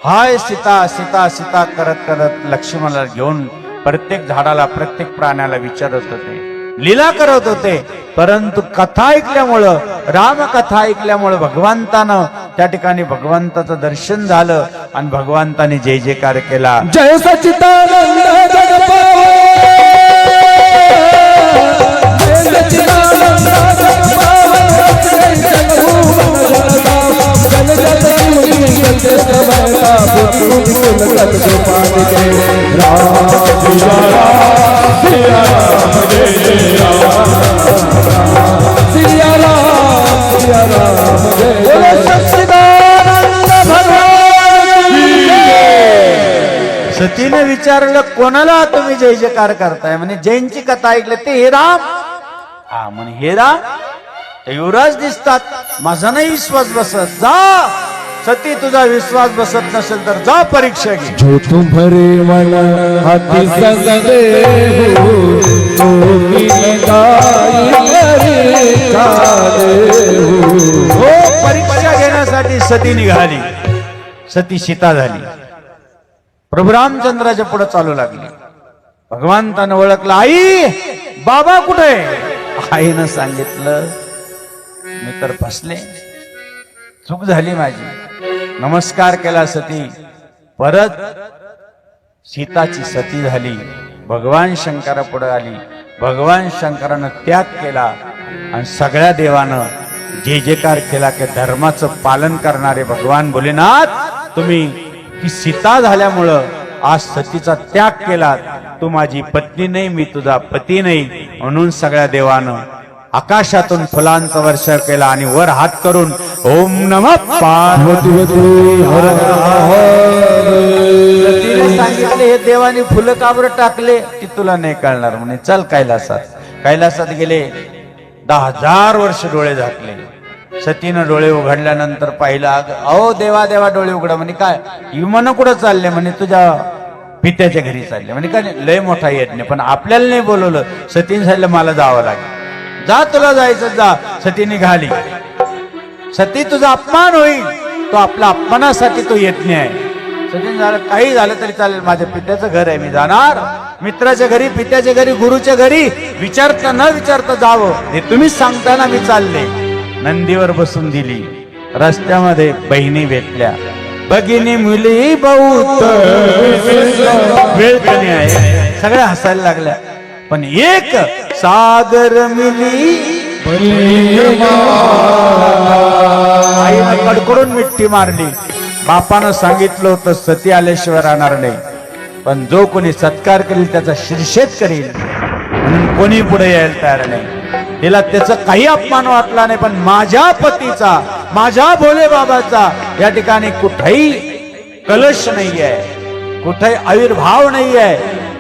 हाय सीता सीता सीता करत करत लक्ष्मणाला घेऊन प्रत्येक झाडाला प्रत्येक प्राण्याला विचारत होते, लीला करत होते, परंतु कथा ऐकल्यामुळं, रामकथा ऐकल्यामुळं भगवंतानं त्या ठिकाणी भगवंताचं दर्शन झालं आणि भगवंताने जय जयकार केला. जय सच्चिदानंद जग पावो, जय सच्चिदानंद जग पावो, जय जगभूषण जगदाव, जल जल जीवनी जल जगवैता, पुण्य फूल कल गोपाल के राम सिया राम जय सिया राम जय बोलो सच्चिदानंद भगवान की जय. सतीने विचारलं, कोणाला तुम्ही जय जयकार करताय? म्हणे जैनची कथा ऐकले ते हे राम. हा म्हणे हे राम ते युवराज दिसतात, माझा नाही विश्वास बसत. जा सती, तुझा विश्वास बसत नसेल तर जा परीक्षा घे. जो तुम्हारे मन हाथी संग देहु, तो हो परीक्षा घेण्यासाठी सती निघाली. सती सीता झाली. प्रभू रामचंद्राच्या पुढे चालू लागली. भगवंतानं ओळखलं, आई बाबा कुठे? आईनं सांगितलं, मी तर फसले, चूक झाली माझी. नमस्कार केला सती. परत सीताची सती झाली. भगवान शंकरा पुढे आली. भगवान शंकरानं त्याग केला आणि सगळ्या देवानं जय जयकार केला की धर्माचं पालन करणारे भगवान भोलेनाथ, तुम्ही ती सीता झाल्यामुळं आज सतीचा त्याग केला. तू माझी पत्नी नाही, मी तुझा पती नाही. म्हणून सगळ्या देवानं आकाशातून फुलांचा वर्षाव केला आणि वर हात करून ओम नमः पार्वती सतीने सांगितले, हे देवाने फुलं का बरं टाकले? ती तुला नाही कळणार. म्हणे चल कैलासात. कैलासात गेले. 10,000 वर्ष डोळे झाकले. सतीनं डोळे उघडल्यानंतर पाहिलं, अहो देवा देवा डोळे उघडा. म्हणे काय? विमान कुठं चालले? म्हणे तुझ्या पित्याच्या घरी चालले. म्हणे काय? लय मोठा यज्ञ, पण आपल्याला नाही बोलवलं. सतीने सांगितलं, मला जावं लागेल. जा, तुला जायचं जा. सती निघाली. सती तुझा अपमान होईल, तो आपल्या अपमानासाठी तो यज्ञ आहे. सतीने झालं, काही झालं तरी चालेल, माझ्या पित्याचं घर आहे, मी जाणार. मित्राच्या घरी, पित्याच्या घरी, गुरुच्या घरी विचारता न विचारता जावं, हे तुम्हीच सांगताना मी चालले. नंदीवर बसून दिली. रस्त्यामध्ये बहिणी भेटल्या. भगिनी मुली बहुत वेळ कमी आहे. सगळ्या हसायला लागल्या. पण एक सागर मिली, आईनं कडकडून मिठी मारली. बापानं सांगितलं होतं सती आल्याशिवाय राहणार नाही, पण जो कोणी सत्कार करील त्याचा शिरछेद करील, म्हणून कोणी पुढे यायला तयार नाही. तिला त्याचा काही अपमान वाटला नाही, पण माझ्या पतीचा, माझ्या भोले बाबाचा या ठिकाणी कुठेही कलश नाहीये, कुठेही आविर्भाव नाहीये,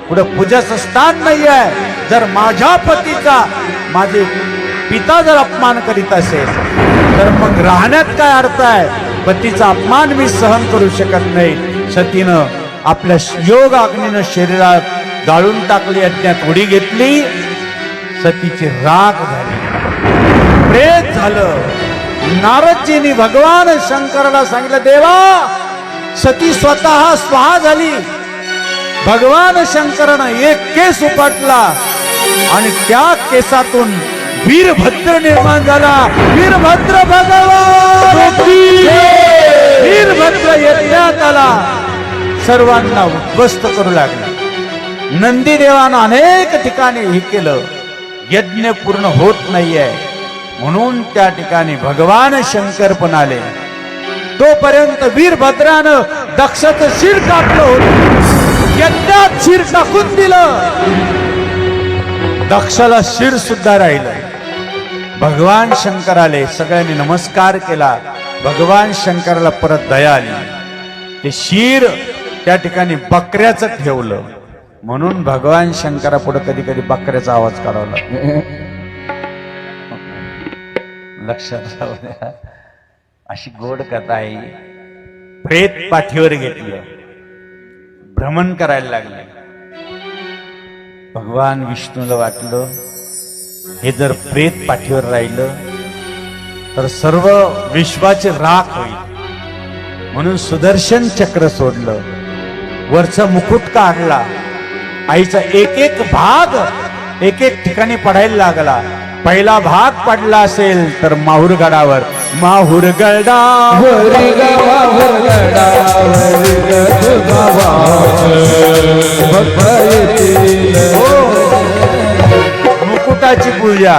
कुठे पूजाचं स्थान नाहीये. जर माझ्या पतीचा, माझे पिता जर अपमान करीत असेल तर मग राहण्यात काय अर्थ आहे? पतीचा अपमान मी सहन करू शकत नाही. सतीनं आपल्या योग अग्नीनं शरीरात जाळून टाकली, यज्ञात उडी घेतली. सतीची राख झाली, प्रेत झालं. नारदजींनी भगवान शंकराला सांगितलं, देवा सती स्वतः स्वाहा झाली. भगवान शंकरानं एक केस उपटला आणि त्या केसातून वीरभद्र निर्माण झाला. वीरभद्र भगवान, वीरभद्र यज्ञात आला, सर्वांना उद्ध्वस्त करू लागला. नंदीदेवानं अनेक ठिकाणी हे केलं, यज्ञ पूर्ण होत नाहीये. म्हणून त्या ठिकाणी भगवान शंकर पण आले. तोपर्यंत वीरभद्रानं दक्षाचं शिर कापलं होतं, यज्ञात शिर टाकून दिलं. दक्षाला शिर सुद्धा राहिलं. भगवान शंकर आले, सगळ्यांनी नमस्कार केला. भगवान शंकराला परत दया आली. ते शिर त्या ठिकाणी बकऱ्याचं ठेवलं. म्हणून भगवान शंकरा पुढे कधी कधी बकऱ्याचा आवाज काढावा लागतो. लक्षात राहू द्या. अशी गोड कथा आहे. प्रेत पाठीवर घेतलं, भ्रमण करायला लागले. भगवान विष्णूला वाटलं, हे जर प्रेत पाठीवर राहिलं तर सर्व विश्वाचे राख होईल. म्हणून सुदर्शन चक्र सोडलं, वरचा मुकुट काढला, आईचा एक एक भाग एक एक ठिकाणी पडायला लागला. पहिला भाग पडला असेल तर माहूरगडावर. माहूरगडा वरी गावावर गडावर तुझा वास भक्त येतील. मुकुटाची पूजा.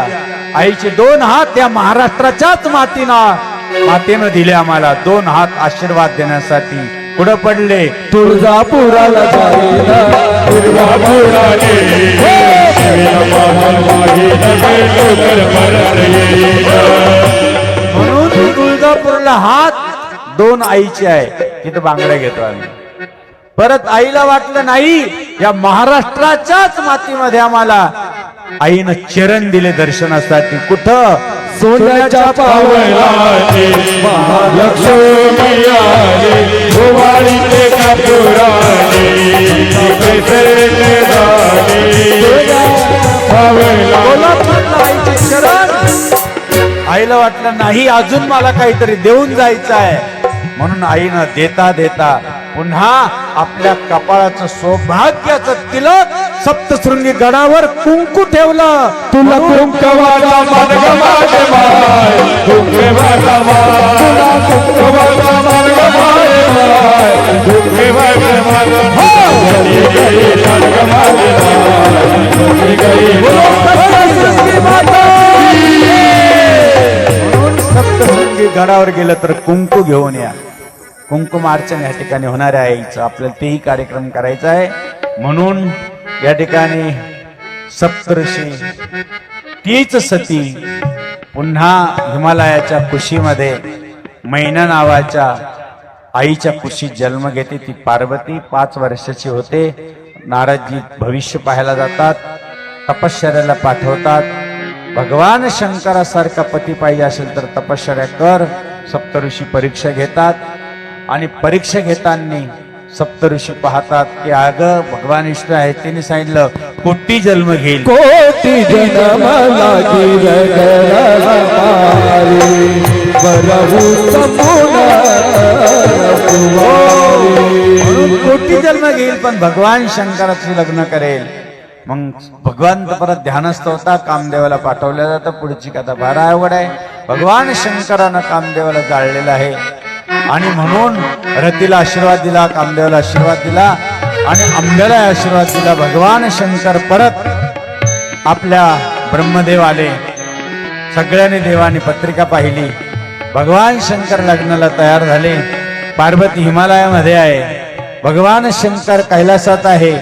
आईचे 2 हात या महाराष्ट्राच्याच मातीनं दिले आम्हाला. 2 हात आशीर्वाद देण्यासाठी. पुढे पडले तुळजापुराला जाईना तुळजापुराने म्हणून तुळजापूरला हात 2 आईचे आहे. तिथं बांगड्या घेतो आम्ही. परत आईला वाटलं नाही या महाराष्ट्राच्याच मातीमध्ये आम्हाला आईनं चरण दिले दर्शनासाठी. कुठं? सोन्याच्या पावला महालक्ष्मी आली भुवाळीचे कापुराने कोल्हापूरला आईचे चरण. आईला वाटलं नाही अजून मला काहीतरी देऊन जायचं आहे. म्हणून आईनं देता देता पुन्हा आपल्या कपाळाचं सौभाग्याचं तिलक सप्तशृंगी गडावर कुंकू ठेवलं. तुला कुंकवाचा मार्ग माझे माय कुंकवाचा तुला कुंकवाचा मार्ग माझे माय सप्तशृंगी माता. म्हणून सप्तशृंगी गडावर गेलं तर कुंकू घेऊन या. कुंकुमार्चन या ठिकाणी होणार आहे आईचं. आपल्याला तेही कार्यक्रम करायचा आहे. म्हणून या ठिकाणी सप्तऋषी तीच सती पुन्हा हिमालयाच्या कुशीमध्ये मैना नावाच्या आईच्या कुशीत जन्म घेते. ती पार्वती 5 वर्षाची होते. नारदजी भविष्य पाहायला जातात. तपश्चर्याला पाठवतात. भगवान शंकरासारखा पती पाहिजे असेल तर तपश्चर्या कर. सप्तऋषी परीक्षा घेतात आणि परीक्षा घेताना सप्तऋषी पाहतात की अगं भगवान विष्णू आहे. तिने सांगितलं कोटी जन्म घेईल. कोटी जन्म लागी रगडला मारी बरहु संपूर्ण म्हणून कोटी जन्म घेईल पण भगवान शंकराशी लग्न करेल. मग भगवान परत ध्यानस्थ होता. कामदेवाला पाठवलं जातं. पुढची कथा फार अवघड आहे. भगवान शंकरानं कामदेवाला जाळलेलं आहे आणि म्हणून रतीला आशीर्वाद दिला, कामदेवाला आशीर्वाद दिला आणि आंब्याला आशीर्वाद दिला. भगवान शंकर परत आपल्या ब्रह्मदेव आले. सगळ्यांनी देवाने पत्रिका पाहिली. भगवान शंकर लग्नाला तयार झाले. पार्वती हिमालयामध्ये आहे. भगवान शंकर कैलासात आहे.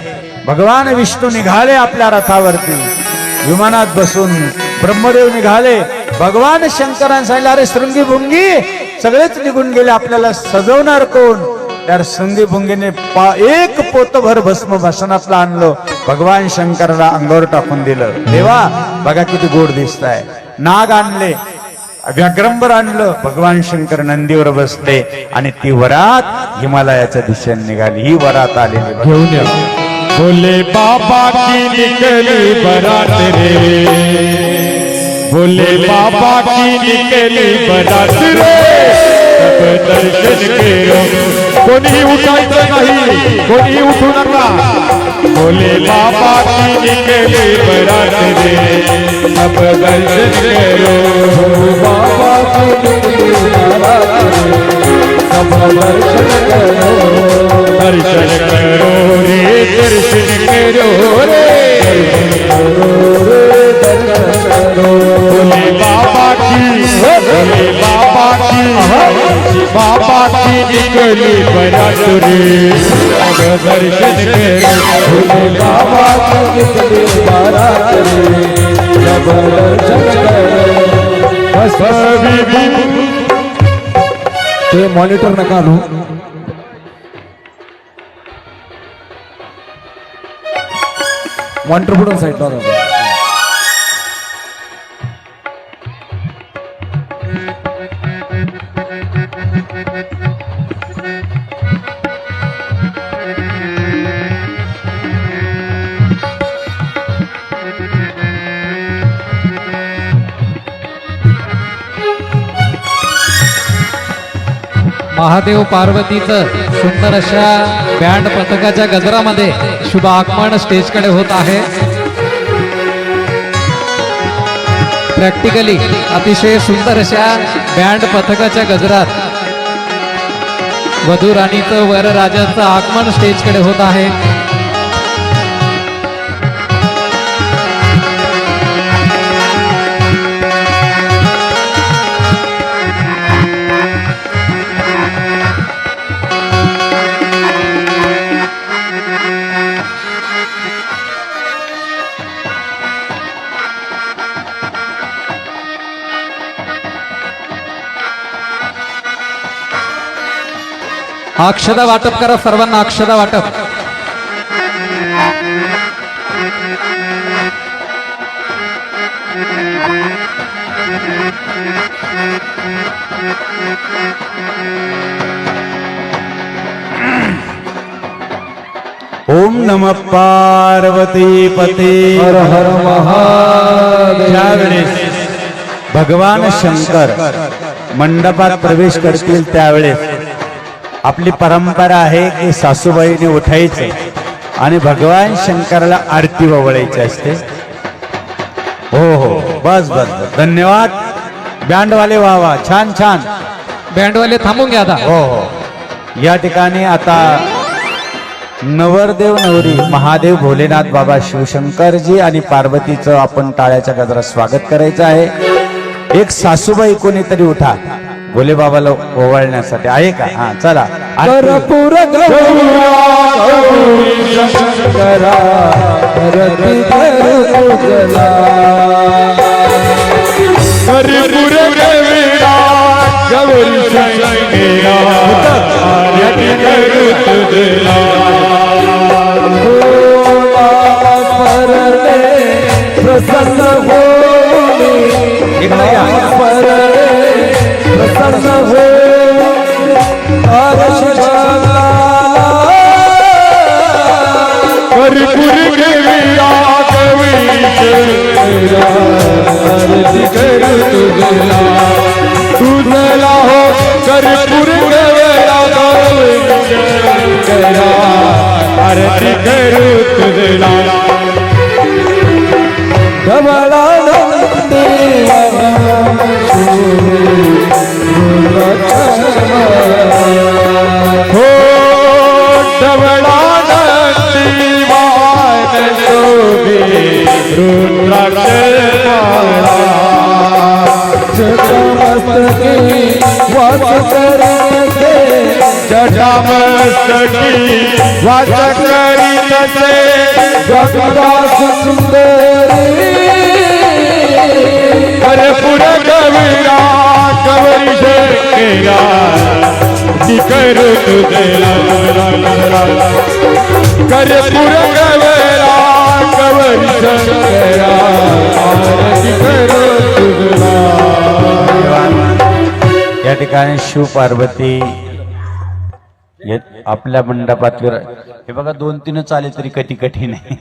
भगवान विष्णू निघाले आपल्या रथावरती विमानात बसून. ब्रह्मदेव निघाले. भगवान शंकरांनी सांगितलं अरे शृंगी भुंगी सगळेच निघून गेले. आपल्याला सजवणार कोण? त्या शृंगी भुंगीने 1 पोतभर भस्म भसनातलं आणलं. भगवान शंकराला अंगावर टाकून दिलं. देवा बघा किती गोड दिसताय. नाग आणले. व्याघ्रंबर आणलं. भगवान शंकर नंदीवर बसले आणि ती वरात हिमालयाच्या दिशेने निघाली. ही वरात आलेली घेऊन या. भोले बाबा की निकली बरात रे भोले बाबा की निकली बरात रे सब दर्शन करो. कोणी उठायचं नाही. कोणी उठू नका. भोले बाबा की निकली बरात रे सब दर्शन करो. बाबा की सब दर्शन करो. दर्शन करो रे दर्शन करो रे भोले बाबा की निकली बरात रे अब दर्शन करो. भोले बाबा की निकली बारात रे सब दर्शन करो. बस ते मॉनिटर नका आणू. मॉनिटर पुढून साईडला जातो. महादेव पार्वतीचं सुंदर अशा बँड पथकाच्या गजरामध्ये शुभ आगमन स्टेजकडे होत आहे. प्रॅक्टिकली अतिशय सुंदर अशा बँड पथकाच्या गजरात वधू राणीचं वर राजाचं आगमन स्टेजकडे होत आहे. अक्षदा वाटप करा सर्वांना, अक्षदा वाटप. ओम नमः पार्वती पते हर हर महादेव. ज्यावेळेस भगवान शंकर मंडपात प्रवेश करतील त्यावेळेस आपली परंपरा आहे की सासूबाईने उठायचं आणि भगवान शंकराला आरती ओवाळायची असते. हो हो, बस बस बस. धन्यवाद बँडवाले, वा वा, छान छान. बँडवाले थांबून घ्या आता. हो हो. या ठिकाणी आता नवरदेव नवरी महादेव भोलेनाथ बाबा शिवशंकरजी आणि पार्वतीचं आपण टाळ्याच्या गजरात स्वागत करायचं आहे. एक सासूबाई कोणीतरी उठा भोले बाबाला ओवाळण्यासाठी, आहे का? हा चला. कर्पूर गौरा गौरी शंकरा रती उजला. कर्पूर गौरा गौरी शंकरा आरती करू तुझला. परले प्रसन्न होऊनी परले प्रसन्न होऊनी आरश जगाला. कर्पूर गौरा गौरी शंकरा आरती करू तुझला. तुझला हो कर्पूर गौरा गौरी शंकरा आरती करू तुझला. कमलानंदी हो डबळानंदी वाण शोभे रुद्राक्ष माळा. जटामस्तकी वास करते जटामस्तकी वास करीतसे जगदास सुंदरी. कर्पूर गौरा गौरी शंकरा करू तुझला. कर्पूर गौरा गौरी शंकरा आरती करू तुझला. या ठिकाणी शिव पार्वती आपल्या मंडपात हे बघा, 2-3 आले तरी कठीण आहे.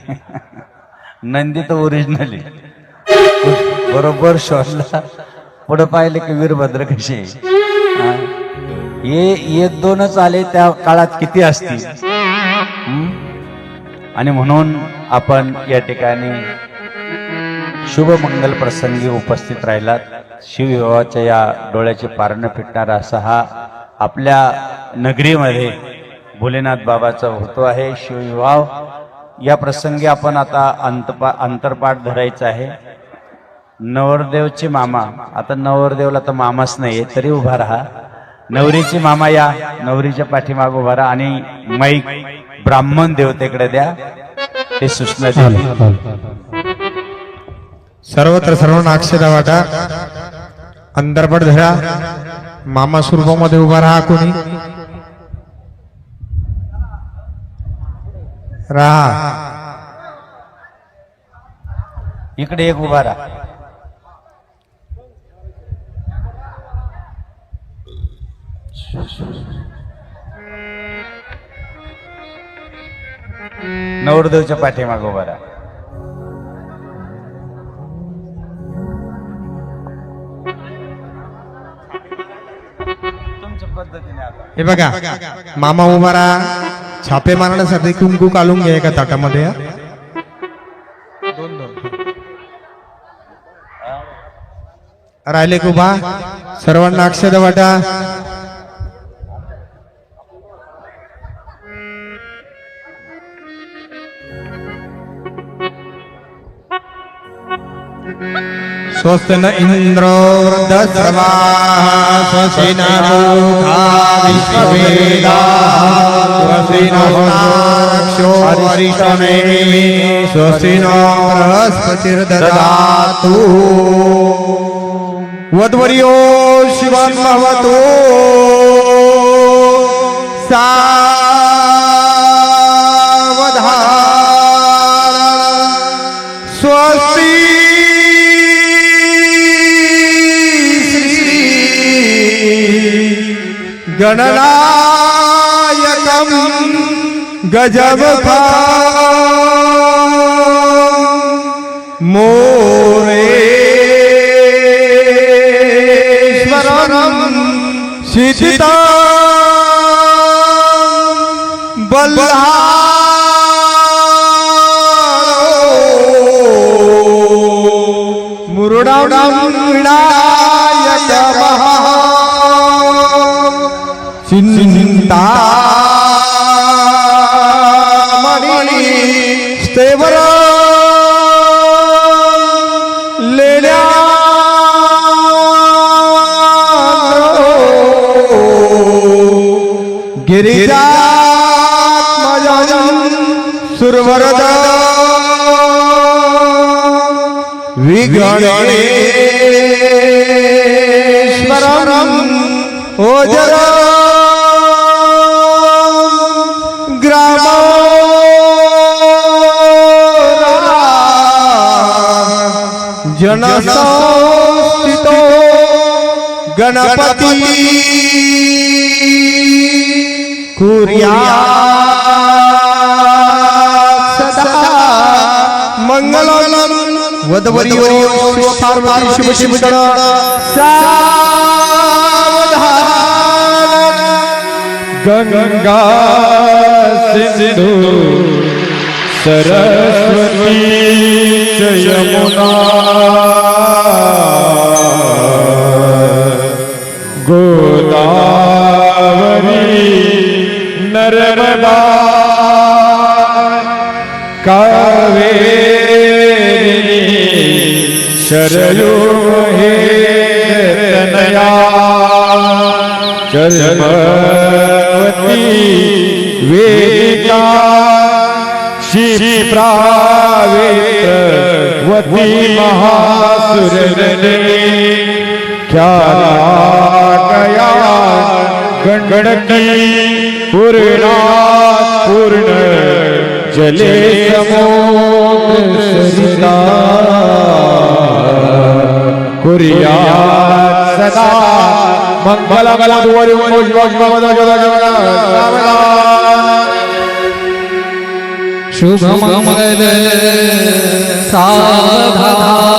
नंदी तर ओरिजिनल आहे, बरोबर शोधला. पुढे पाहिले की वीरभद्र कसे हे 1-2 आले त्या काळात किती असतील. आणि म्हणून आपण या ठिकाणी शुभ मंगल प्रसंगी उपस्थित राहिलात. शिवविवाहाच्या या डोळ्याचे पारणं फिटणारा असा हा आपल्या नगरीमध्ये भोलेनाथ बाबाचा होतो आहे शिवविवाह. या प्रसंगी आपण आता अंतरपाठ धरायचा आहे. नवरदेवचे मामा, आता नवरदेवला तर मामाच नाहीये तरी उभा राहा. नवरीचे मामा या नवरीच्या पाठीमाग उभा राहा आणि माईक ब्राह्मण देवतेकडे द्या, ते सूचना द्या. सर्वत्र सर्वांना अक्षदा वाटा. अंतरपट धरा. मामा स्वरूपामध्ये उभा राहा. कोणी राहा. इकडे एक उभा राहा. नवरदेवच्या पाठीमाग उभा राहा. हे बघा, मामा उभा राहा. छापे मारण्यासाठी कुंकू काढून घ्या एका ताटामध्ये. राहिले उभा सर्वांना अक्षद वाटा. स्वस्त न इंद्रो वृद्धश्रवाः स्वस्ति न मूढा विश्ववेदाः स्वस्ति न वृक्षो अरिष्टनेमिः स्वस्ति न बृहस्पतिर्दधातु. वद्वर्यो शिवं भवतु सावधान. स्वस्ति गणनायकं मोरेश्वरं सिद्धितं बल्हारो मुरुडं विनायक महा चिंतामणी स्तेवर लेल्या गिरिजात्मजं सुरवरद विगणेश्वरं ओजर जनसंस्थितो गणपति कुर्यात् सदा मंगलं. वद्वर्यो पार्वती शिव शिवशरण सावधान. गंगा सिंधु सरस्वती च यमुना गोदावरी नर्मदा कावेरी शरयो हे तनया चर्मवती वेदिका क्षिप्रावेत्रवती महासुरनलिनी ख्याला गया गणकी पूर्णात् पूर्ण जले समुद्र सरिता कुर्यात् सदा मंगलम. शुभ मंगल सावधान.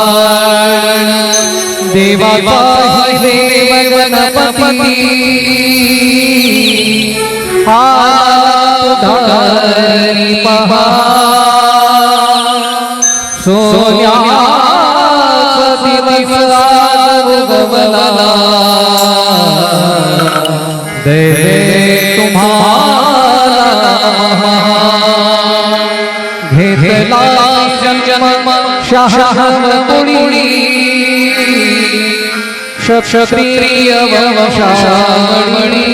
देवापाहि देव गणपति आधारि पहा सोन्यापति विश्वासगमना दे तुम्हारा घेतला जन्म शाहमपुरी क्षत्रिय वंशावळी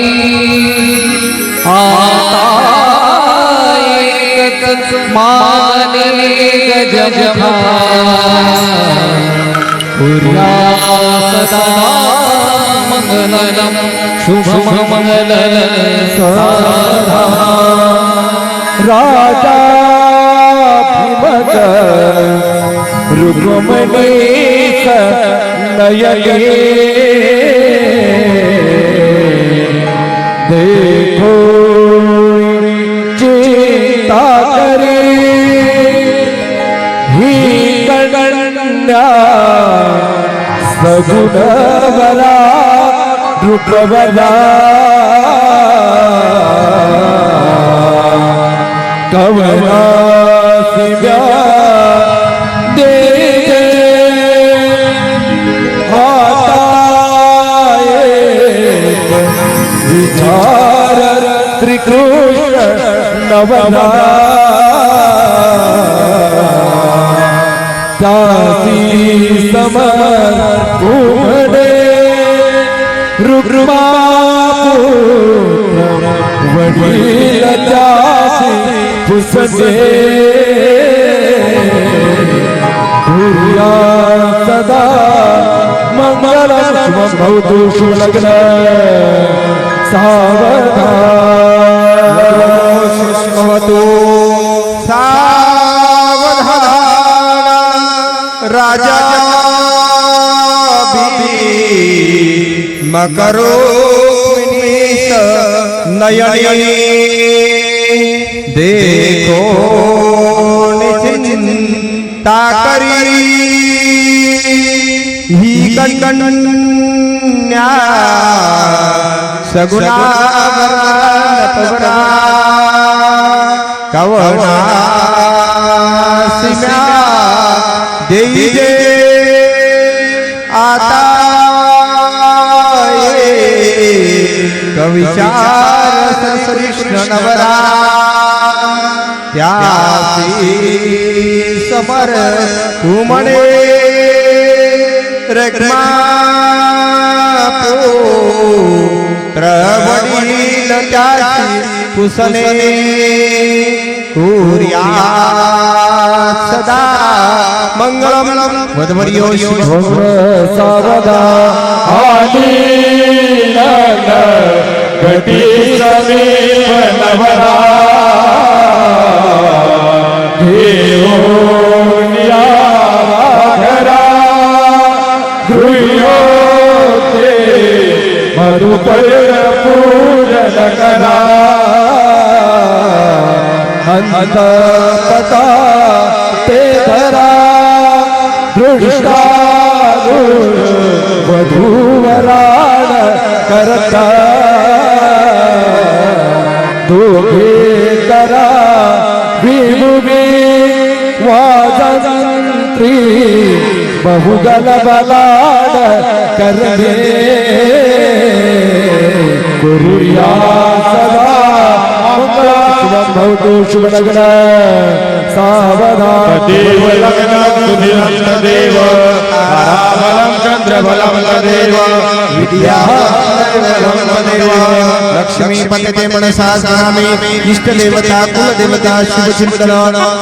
आता एक मानले गजभा सदा मंगलम शुभ मंगल सदा. राजा भीमक रुक्मणीस नयने देखो चिंता करे ही कन्या सगुण वरा रूपवरा कवना शिव्या दे हाता विचार श्रीकृष्ण नवना दासी समर उमडे रुक्मा वडील त्यासी पुसते सूर्या सदा मंगलम शुभम भवतु शुभ लग्न सावधान भवतु सावधान राजा मकरो नयनी देखो निश्चिंता करी ही कन्या सगुणा कवना सिम्या देई जे आता कविचार कृष्ण नवरा त्यासी समर उमणे रक्मा पुत्र वडील त्यासी कुसले सूर्या सदा मंगलम वदवर्यो शुभम सावधा घटी समीप नवरा घेऊनिया घरा गृह्योते मधुपर पूजन करा अंत पता ते धरा दृष्टा वधूवराड करता दोघे करा विभुवी वाजंत्री बहुगल बलाड करणे गुरुया सदा शुभम भवतु शुभ लग्न सावधान देव लग्न सुधिरंत देव ताराबलं चंद्रबलं तदेव विद्याबलं तदेव लक्ष्मी पतते मनसा स्मरामि इष्ट देवता कुल देवता शुभ चिंतन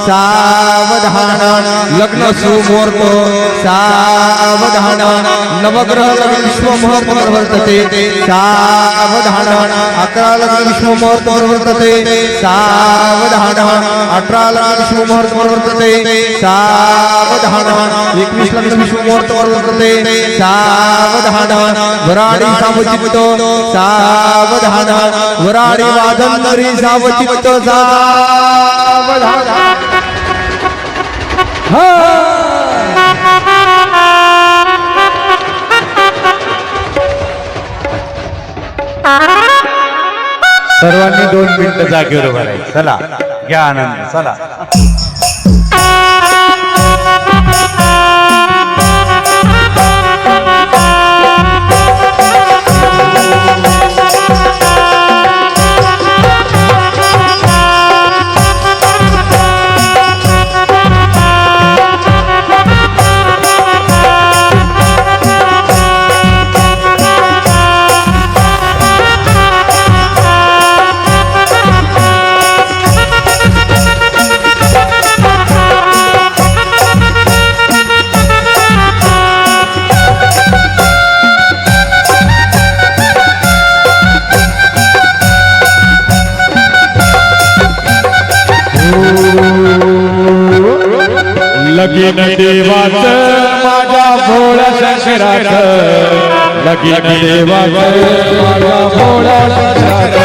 सावधान लग्न सुमुहूर्त सावधान नवग्रह लग्न विश्व मुहूर्त वर्तते सावधान 11 लग्न विश्व मुहूर्त वर्तते सावधान 18 लग्न विश्व मुहूर्त वर्तते सावधान 21 लग्न विश्व मुहूर्त वर्तते सावधान वराडी सावचित्त सावधान वराडी वादंतरी सावचित्त सावधान सर्वांनी 2 मिनिटं जागेवर उभं राहायचं. चला घ्या आनंद. चला लगीन देवाचं माझ्या भोळ्या शंकराचं लगीन देवाचं माझ्या भोळ्या शंकराचं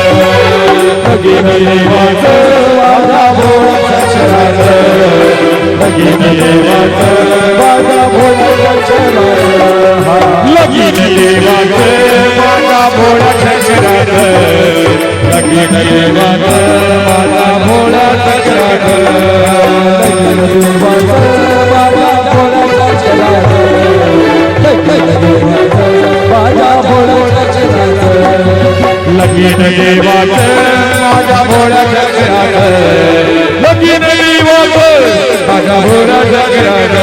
लगीन देवाचं माझ्या भोळ्या शंकराचं लगीन देवाचं माझ्या भोळ्या शंकराचं लगीन देवाचं माझ्या भोळ्या शंकराचं लगीन देवाचं माझ्या भोळ्या शंकराचं लगीन देवाचं माझ्या भोळ्या शंकराचं लगीन देवाचं माझ्या भोळ्या जगरात लगीन देवाचं माझ्या भोळ्या जगरात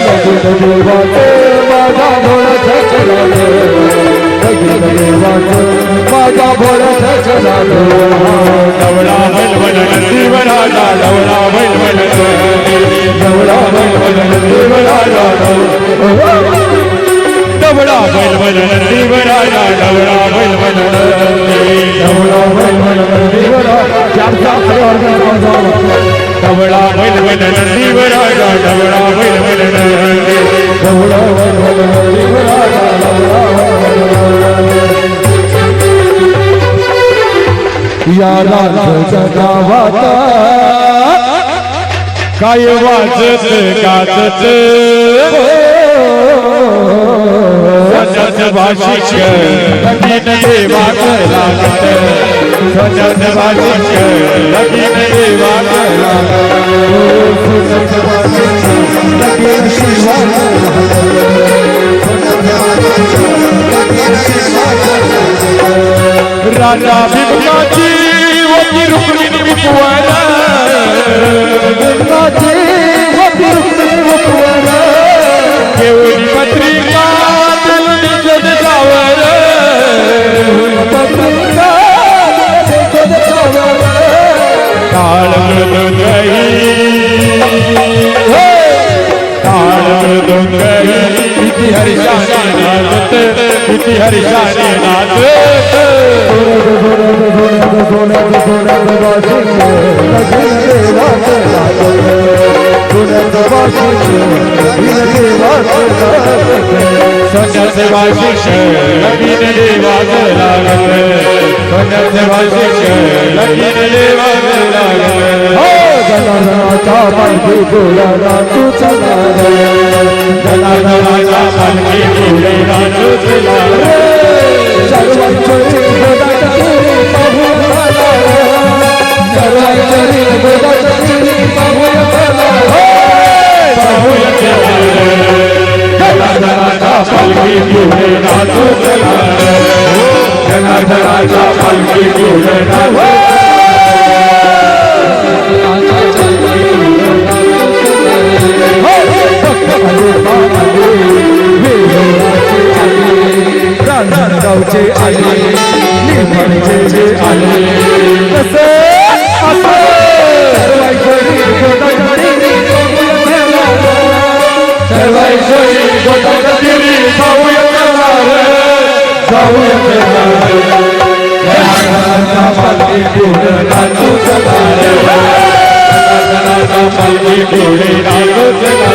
लगीन देवाचं माझ्या भोळ्या जगरात लगीन देवाचं माझ्या भोळ्या जगरात डवळा बैलवड नंदीवराला डवळा बैलवड डवळा बैलवड नंदीवराला डवळा बैलवड नंदीवराला डवळा बैलवड डवळा बैलवड नंदीवराला डवळा बैलवड नंदीवराला डवळा बैलवड डवळा बैलवड नंदीवराला या राजाच्या गावात काय वाजत गाजत स्वतःच भाषिक लगीन देवाच लागत स्वतःच भाषिक लगीन देवाच राजा भीमकाची वती रुक्मिणी विपुवाला भीमकाची वती रुक्मिणी विपुवाला केवळी पत्रिका दिलनी जद जावर पत्रिका जद जावर काळ मृदुंगई काळ मृदुंगई इति हरिशाने नाचत इति हरिशाने नाचत स्वतःचे वाशिष लगीन देवाच लागत स्वतःचे वाशिष लगीन देवाच लागत जनार्दनाचा पालखी गोळा नाचू चला जनार्दनाचा पालखी गोळा नाचू चला सर्वांचरी गोदाची पाहूया सर्वांचरी गोदाची पाहूया जनार्दनाचा पालखी गोळा नाचू चला जनार्दनाचा पालखी गोळा नाचू गावचे आले निफाडचे जे आले कसे असं सर्वाईश्वरी गोदागिरी सर्वाईश्वरी गोदागिरी जाऊया जनार्दनाचा पालखी गोळा नाचू चला जनार्दनाचा पालखी गोळा नाचू चला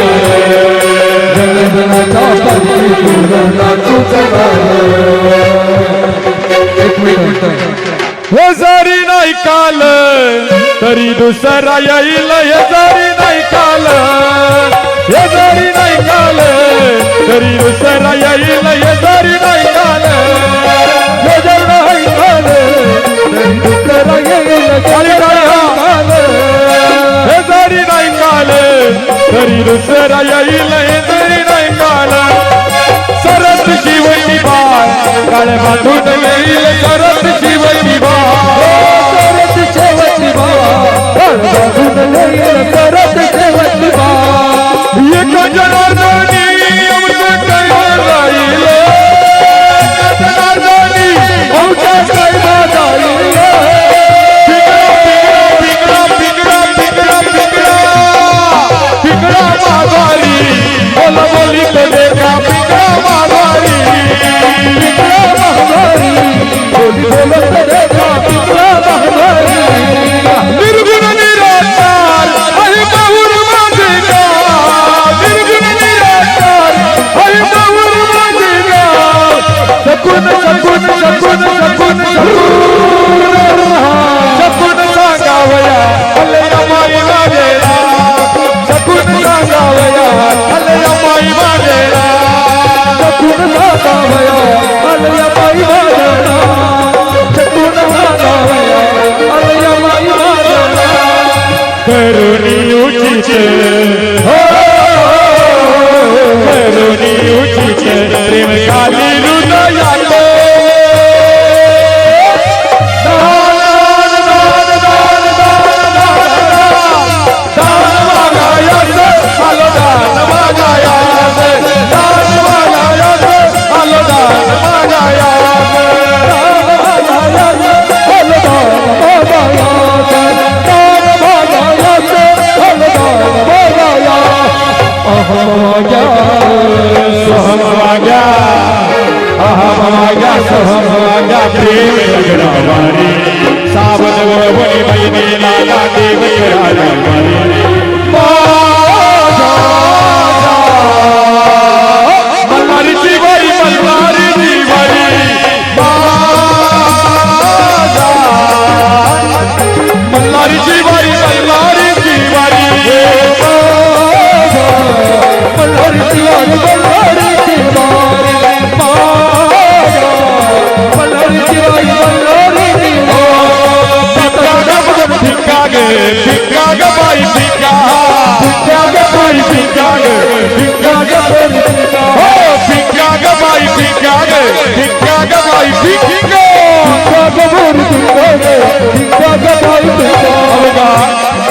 जनार्दनाचा पालखी गोळा नाचू चला हे जरी नाही काल तरी दुसरा येईल हे जरी नाही काल हे जरी नाही काल तरी दुसरा येईल हे जरी नाही काल हे जरी नाही काल तरी दुसरा येईल हे जरी नाही काल तरी दुसरा येईल हे जरी नाही काल सरत शिवची बाळ काळ बांधून येईल सरत शिवची बाळ सरत शिवची बाळ बांधून येईल सरत शिवची बाळ एक जनार्दनी अमृत कैला जाईल जनार्दनी अमृत कैला जाईल पिंगळा पिंगळा पिंगळा पिंगळा पिंगळा माघारी बोल बोली तो देखा पिंगळा माघारी पिंगळा माघारी बोली बोल तो देखा पिंगळा माघारी निर्गुण निराकार हरि बाहुर माझेगा निर्गुण निराकार हरि बाहुर माझेगा शकून शकून शकून शकून शकून सांगावया हल्ल्या माई माझेला शकून सांगावया हल्ल्या माई माझेला शकून सांगावया हल्ल्या माई माझेला शकून सांगावया हल्ल्या माई माझेला करुणी उचित हो करुणी उचित प्रेम काली हृदयात माझ्या प्रेम लग्नावारी सावध वळवणी बहिणीला देव राजवारी मल्हारीची बाई मल्हारीची बाई मल्हारीची बाई मल्हारीची बाई मल्हारीची वारी मल्हारीची वारी मल्हारीची वारी मल्हारीची भिक्का ग भिक्का ग बाई भिक्का भिक्का ग बाई भिक्का ग भिक्का ग हो भिक्का ग बाई भिक्का ग भिक्का ग बाई भिक्का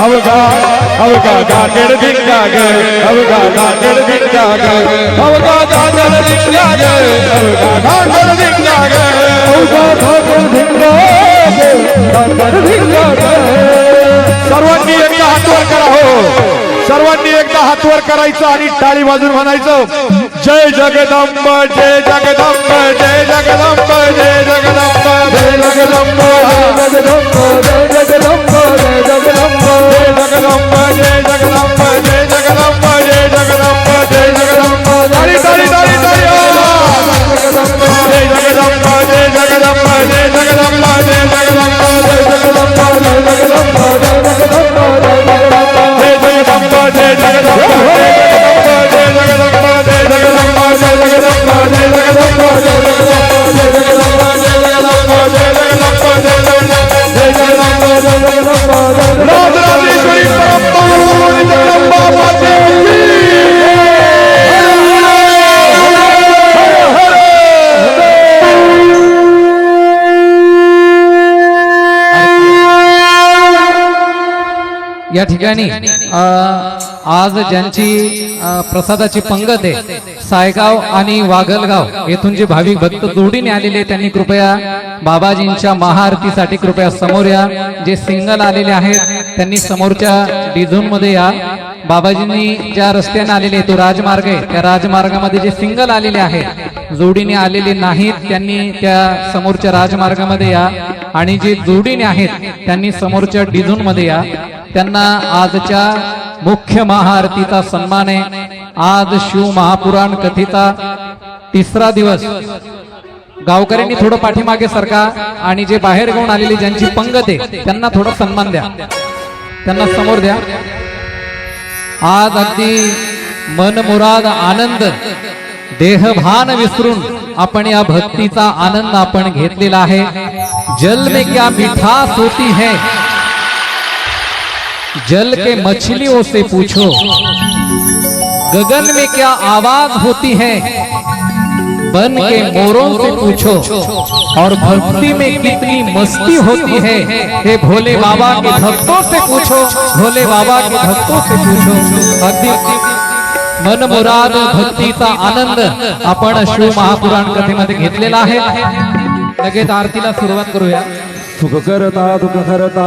अवगा अवगा गाटेड भिक्का ग अवगा गाटेड भिक्का ग अवगा गाटेड भिक्का ग अवगा गाटेड भिक्का ग अवगा गाटेड भिक्का ग सर्वांनी एकदा हात वर करा हो सर्वांनी एकदा हात वर करायचं आणि टाळी वाजून म्हणायचं जय जगदंब जय जगदंब जय जगदंब जय जगदंब जय जगदंब जगदंब जय जगदंब जय जगदंब जय जगदंब जय जगदंब जय जगदंब जय जगदंब जय जगदंब ताली ताली ताली ताली जय जगदंब जय जगदंब जय जगदंब जय जगदंब जय जगदंब जय जगदंब जय जगदंब जय राजराजेश्वरी या ठिकाणी आज ज्यांची प्रसादाची पंगत आहे सायगाव आणि वागलगाव येथून जे भाविक भक्त जोडीने आलेले त्यांनी कृपया बाबाजींच्या महाआरतीसाठी कृपया समोर या जे सिंगल आलेले आहेत त्यांनी समोरच्या डिझोन मध्ये या बाबाजींनी ज्या रस्त्याने आलेले तो राजमार्ग आहे त्या राजमार्गामध्ये जे सिंगल आलेले आहेत जोडीने आलेले नाहीत त्यांनी त्या समोरच्या राजमार्गामध्ये या आणि जे जोडीने आहेत त्यांनी समोरच्या डिझोन मध्ये या त्यांना आजच्या मुख्य महाआरतीचा सन्मान आहे आज शिव महापुराण कथेचा तिसरा दिवस गावकऱ्यांनी थोडं पाठीमागे सरका आणि जे बाहेर घेऊन आलेले ज्यांची पंगत आहे त्यांना थोडा सन्मान द्या त्यांना समोर द्या आज अगदी मनमुराद आनंद देहभान विसरून आपण या भक्तीचा आनंद आपण घेतलेला आहे जल में क्या मिठास होती है जल के मछलियों से पूछो गगन में क्या आवाज होती है बन के मोरों से पूछो और भक्ति में कितनी मस्ती होती है हे भोले बाबा के भक्तों से पूछो भोले बाबा के भक्तों से पूछो अगदी मनमुराद भक्तीचा आनंद आपण शिव महापुराण कथेमध्ये घेतलेला आहे लगेच आरतीला सुरुवात करूया सुख करता दुःख करता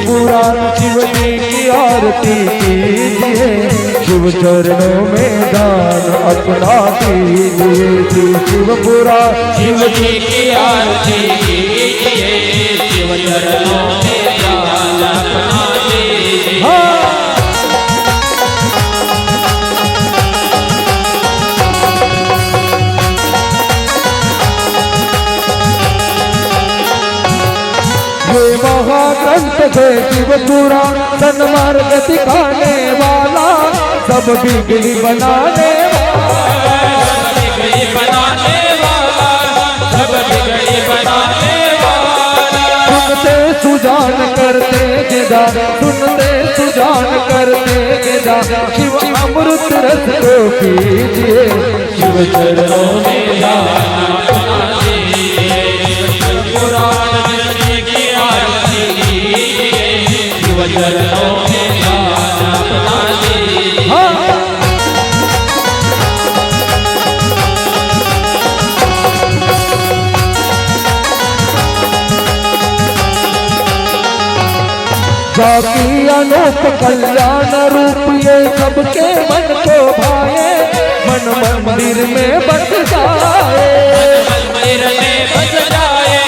पुराण शिवजी की आरती कीजिए शिव चरणों में दान अपना कीजिए शिव पुराण शिवजी की आरती कीजिए शिव चरणों में दान अपना कीजिए थे शिव पुराण सन्मार्ग दिखाने वाला सब बिगड़ी बनाने बिगड़ी बनाने वाला सब बिगड़ी बनाने वाला सुनते सुजान करते गिदा सुनते सुजान करते गिदा शिव अमृत रस को पीजिए शिव चरणों में पुराण जिंदगी की आरती शिव चरणों में अपना जाकी अनूप कल्याण रूप ये सबके मन को भाए मन मंदिर में बस जाए मंदिर में बस जाए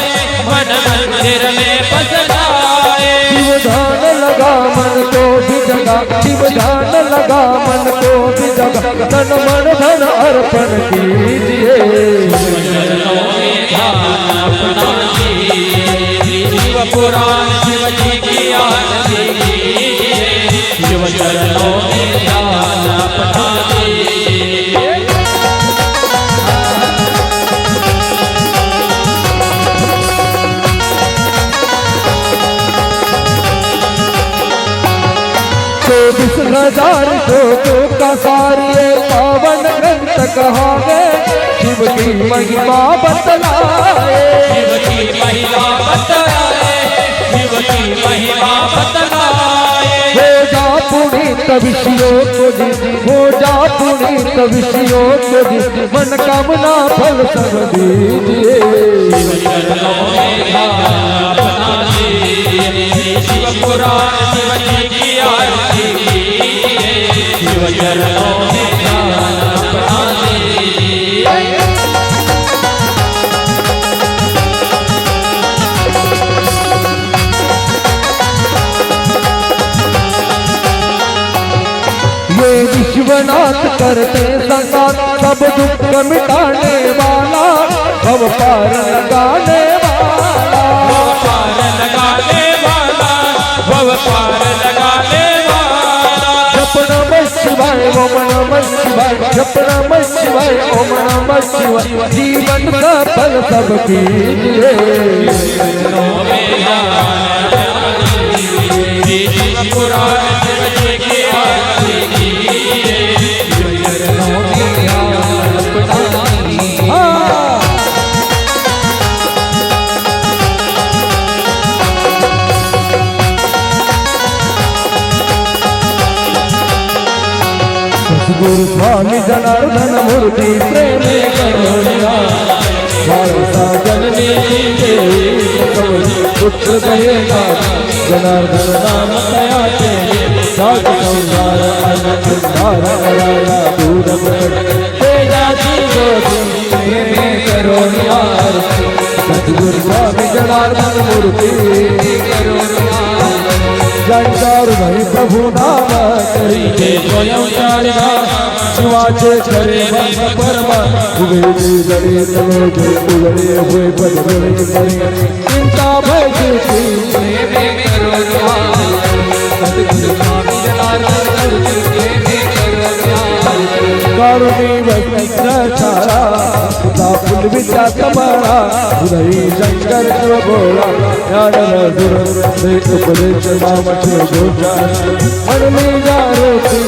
मन मंदिर में बस जाए शिव ध्यान लगा मन को भी जगा शिव ध्यान लगा मन को भी जगा तन मन धन अर्पण कीजिए शिव पुराण शिव जी की आरती शिव चरणों में ध्यान अपना दीजिए चौबीस हजार श्लोकों का सारे पावन ग्रंथ कहावे शिव की महिमा बतलाए शिव की महिमा बतलाए शिव की महिमा बतलाए हो जा पुनीत विषयों को दी हो जा पुनीत विषयों को दी मनोकामना फल सब दीजिए शिव पुराण शिव जी की आरती शिव चरणों में ध्यान अपना दीजिए ये विश्वनाथ करते संगात सब दुख मिटाने वाला भव पार लगाने वाला पार लगाने वाला भव पार लगाने वाला जप नमः शिवाय ओम नमः शिवाय जप नमः शिवाय ओम नमः शिवाय जीवन का फल सब कीजिए शिव पुराण शिव जी की आरती गुरु स्वामी जनार्दन मूर्ति प्रेम करुणा भारता जननी देवी पुत्र कहेगा जनार्दन नाम दया के सात संसार अनंत धार कराया दूर तेजा जी ज्योति प्रेम करुणा सतगुरु स्वामी जनार्दन मूर्ति जानकार भाई प्रभु नाम करीते स्वयं जाणा शिवाचे खरे भक्त परमा उगेली जडे तलो जो उगले हुए पदरे करे चिंता भय की कारुणी वैकुंठचारा पिता पुल विद्या कमला उदयी शंकर शिव भोला ज्ञान रघुर से उपदेश नाम शिव गोचा मन में जारोती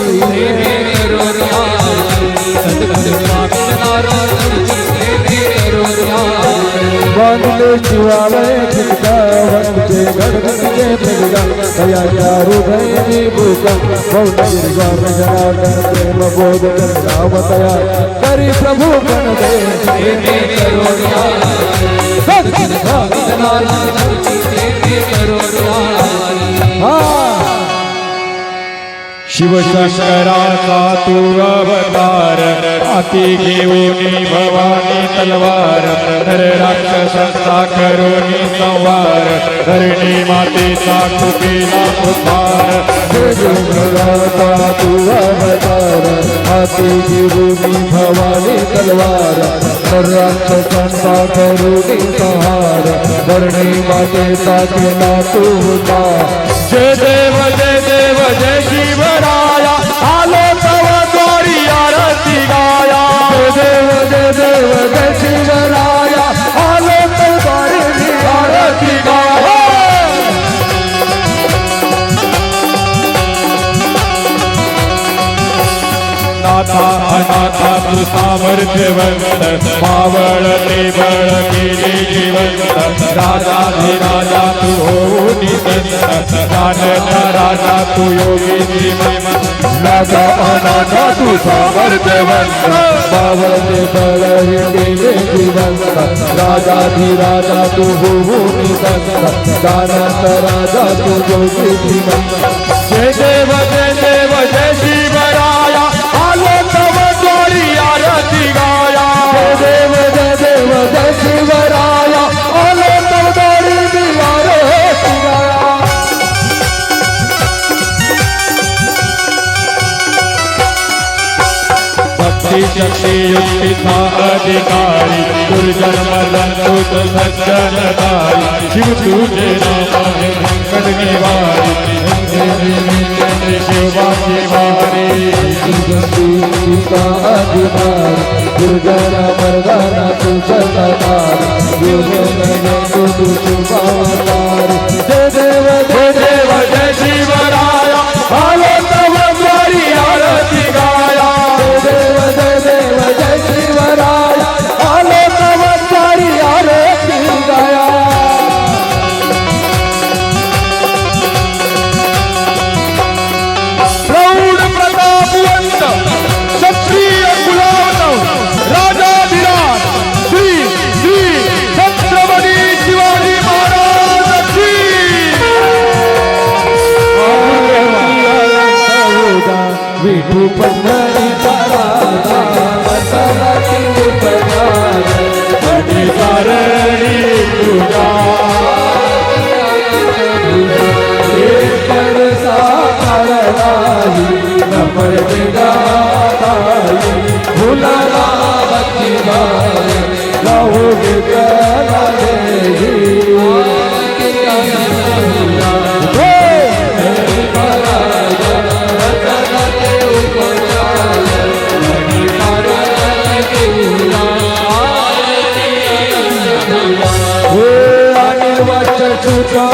बांधले शिवालय खिड़का वंदे गणपति प्रभुगा दया चारु भैनी भूका बहुत गिरगा में जनार्दन प्रेम बोध कर राम दया करी प्रभु गण दे शिव शंकराचा तू अवतार हाती घेऊनी भवानी तलवार नर राक्षसांचा करोनी संवार धरणी मातेचा कुपेला उद्धार तू अवतार हाती घेऊनी भवानी वाली तलवार राक्षसांचा करुणी संहार वर्णी मातेचा केला तू होता जय देव जय शिवराया आलो तव द्वारी आरती गाया जय देव जय शिवराया आलो तो द्वारी आरती गाया नाथा अनाथा तू सामर्थ्यवंत पावळते बळ केले जिवंत राजा तू होऊनी संत जानता राजा तू योगी श्रीमंत राजा अनाथा तू सामर्थ्यवंत पावते बळ केले जिवंत राजा तू होऊनी संत दानंत राजा तू योगी श्रीमंत जय देव जय शिवराया आलो तव द्वारी आरती गाया जय देव जय शिवराया आलो तव द्वारी आरती गाया भक्ती शक्ती युक्तीचा अधिकारी दुर्जन मरण तुझ सज्जनदारी शिव तुझे नाम आहे संकट निवारी शिवा शिवारी का अधिकार दुर्जन मर्दना तुझदार तू शुभावतार जय देव जय शिवराया आलो तव द्वारी आरती गाया जय देव जय शिवराया आलो तव द्वारी आरती गाया प्रौढ प्रतापवंत क्षत्रिय कुलावत राजाधिराज श्री श्री छत्रपती शिवाजी महाराज की विठू पंढरी कारणी तुझा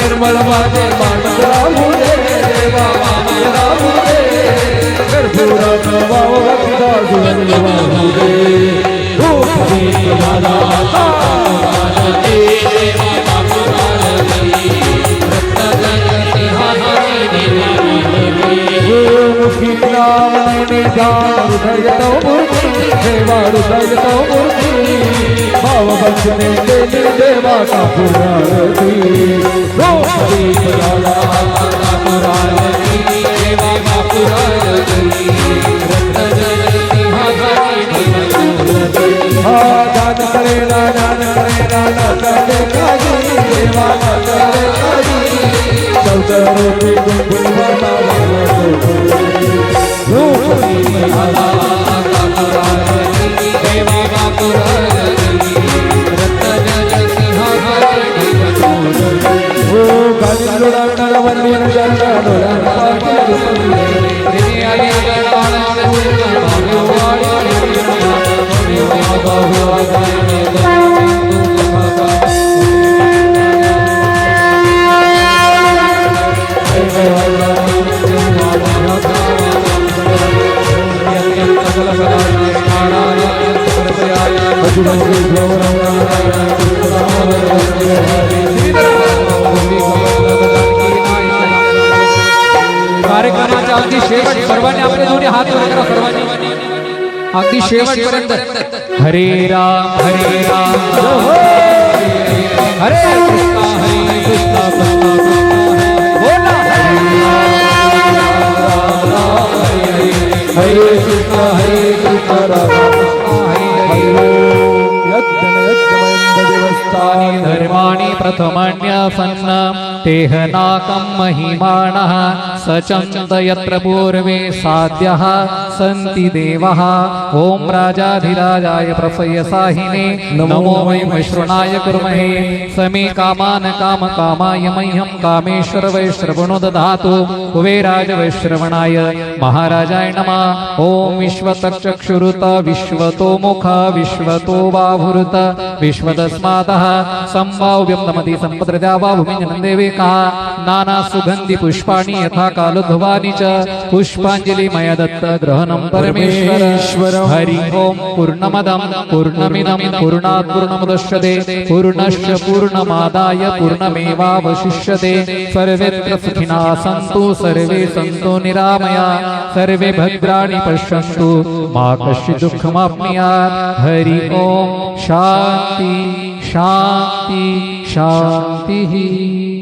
निर्मल माझे मानस राहू दे देवा राहू दे कर्पूरात वावरता जुळून वाहू मुखी नाम हृदय तो मूर्ती देवा हृदय तो मूर्ती भाव बंधने केली देवा का पुरारती दान करे ना करे काजी देवा करे काजी चौधरी गुणगुणवाला कार्यक्रमाच्या अगदी शेवट सर्वांनी आपले दोन्ही हात वर करा सर्वांनी अगदी शेवटपर्यंत हरे राम हरे राम हरे कृष्णा हरे कृष्णा कृष्णा बोला हरे कृष्ण हरे कृष्ण राम हरे तानि धर्माणि प्रथमान्यासन्न तेहनाकं महिमानः सचन्त यत्र पूर्वे साध्यः सन्ति देवः ॐ राजाधिराजाय प्रसयसाहिने नमो वै वैश्रवणाय कुर्महे समे कामान् कामकामाय मह्यं कामेश्वर वैश्रवणो दधातु कुबेराज वैश्रवणाय महाराजाय नमः ॐ विश्वतक्षुरुत विश्वतो मुख विश्वतो बाहुरुत विश्वदस्मातः संभाव्यं नमति सम्पद्रजा बाहुमिञ्जनन्देविका नाना सुगन्धि पुष्पाणि यथा कालोद्भवानि च पुष्पाञ्जलिमय दत्त ग्रहणं परमेश्वर हरि ओम पूर्णमदं पूर्णमिदं पूर्णात् पूर्णमुदच्यते पूर्णस्य पूर्णमादाय पूर्णमेवावशिष्यते सर्वेत्र सुखिनः सन्तु सर्वे सन्तु निरामया सर्वे भद्राणि पश्यन्तु मा कश्चित् दुःखमाप्नुयात् हरि ओम शान्ति शान्ति शान्तिः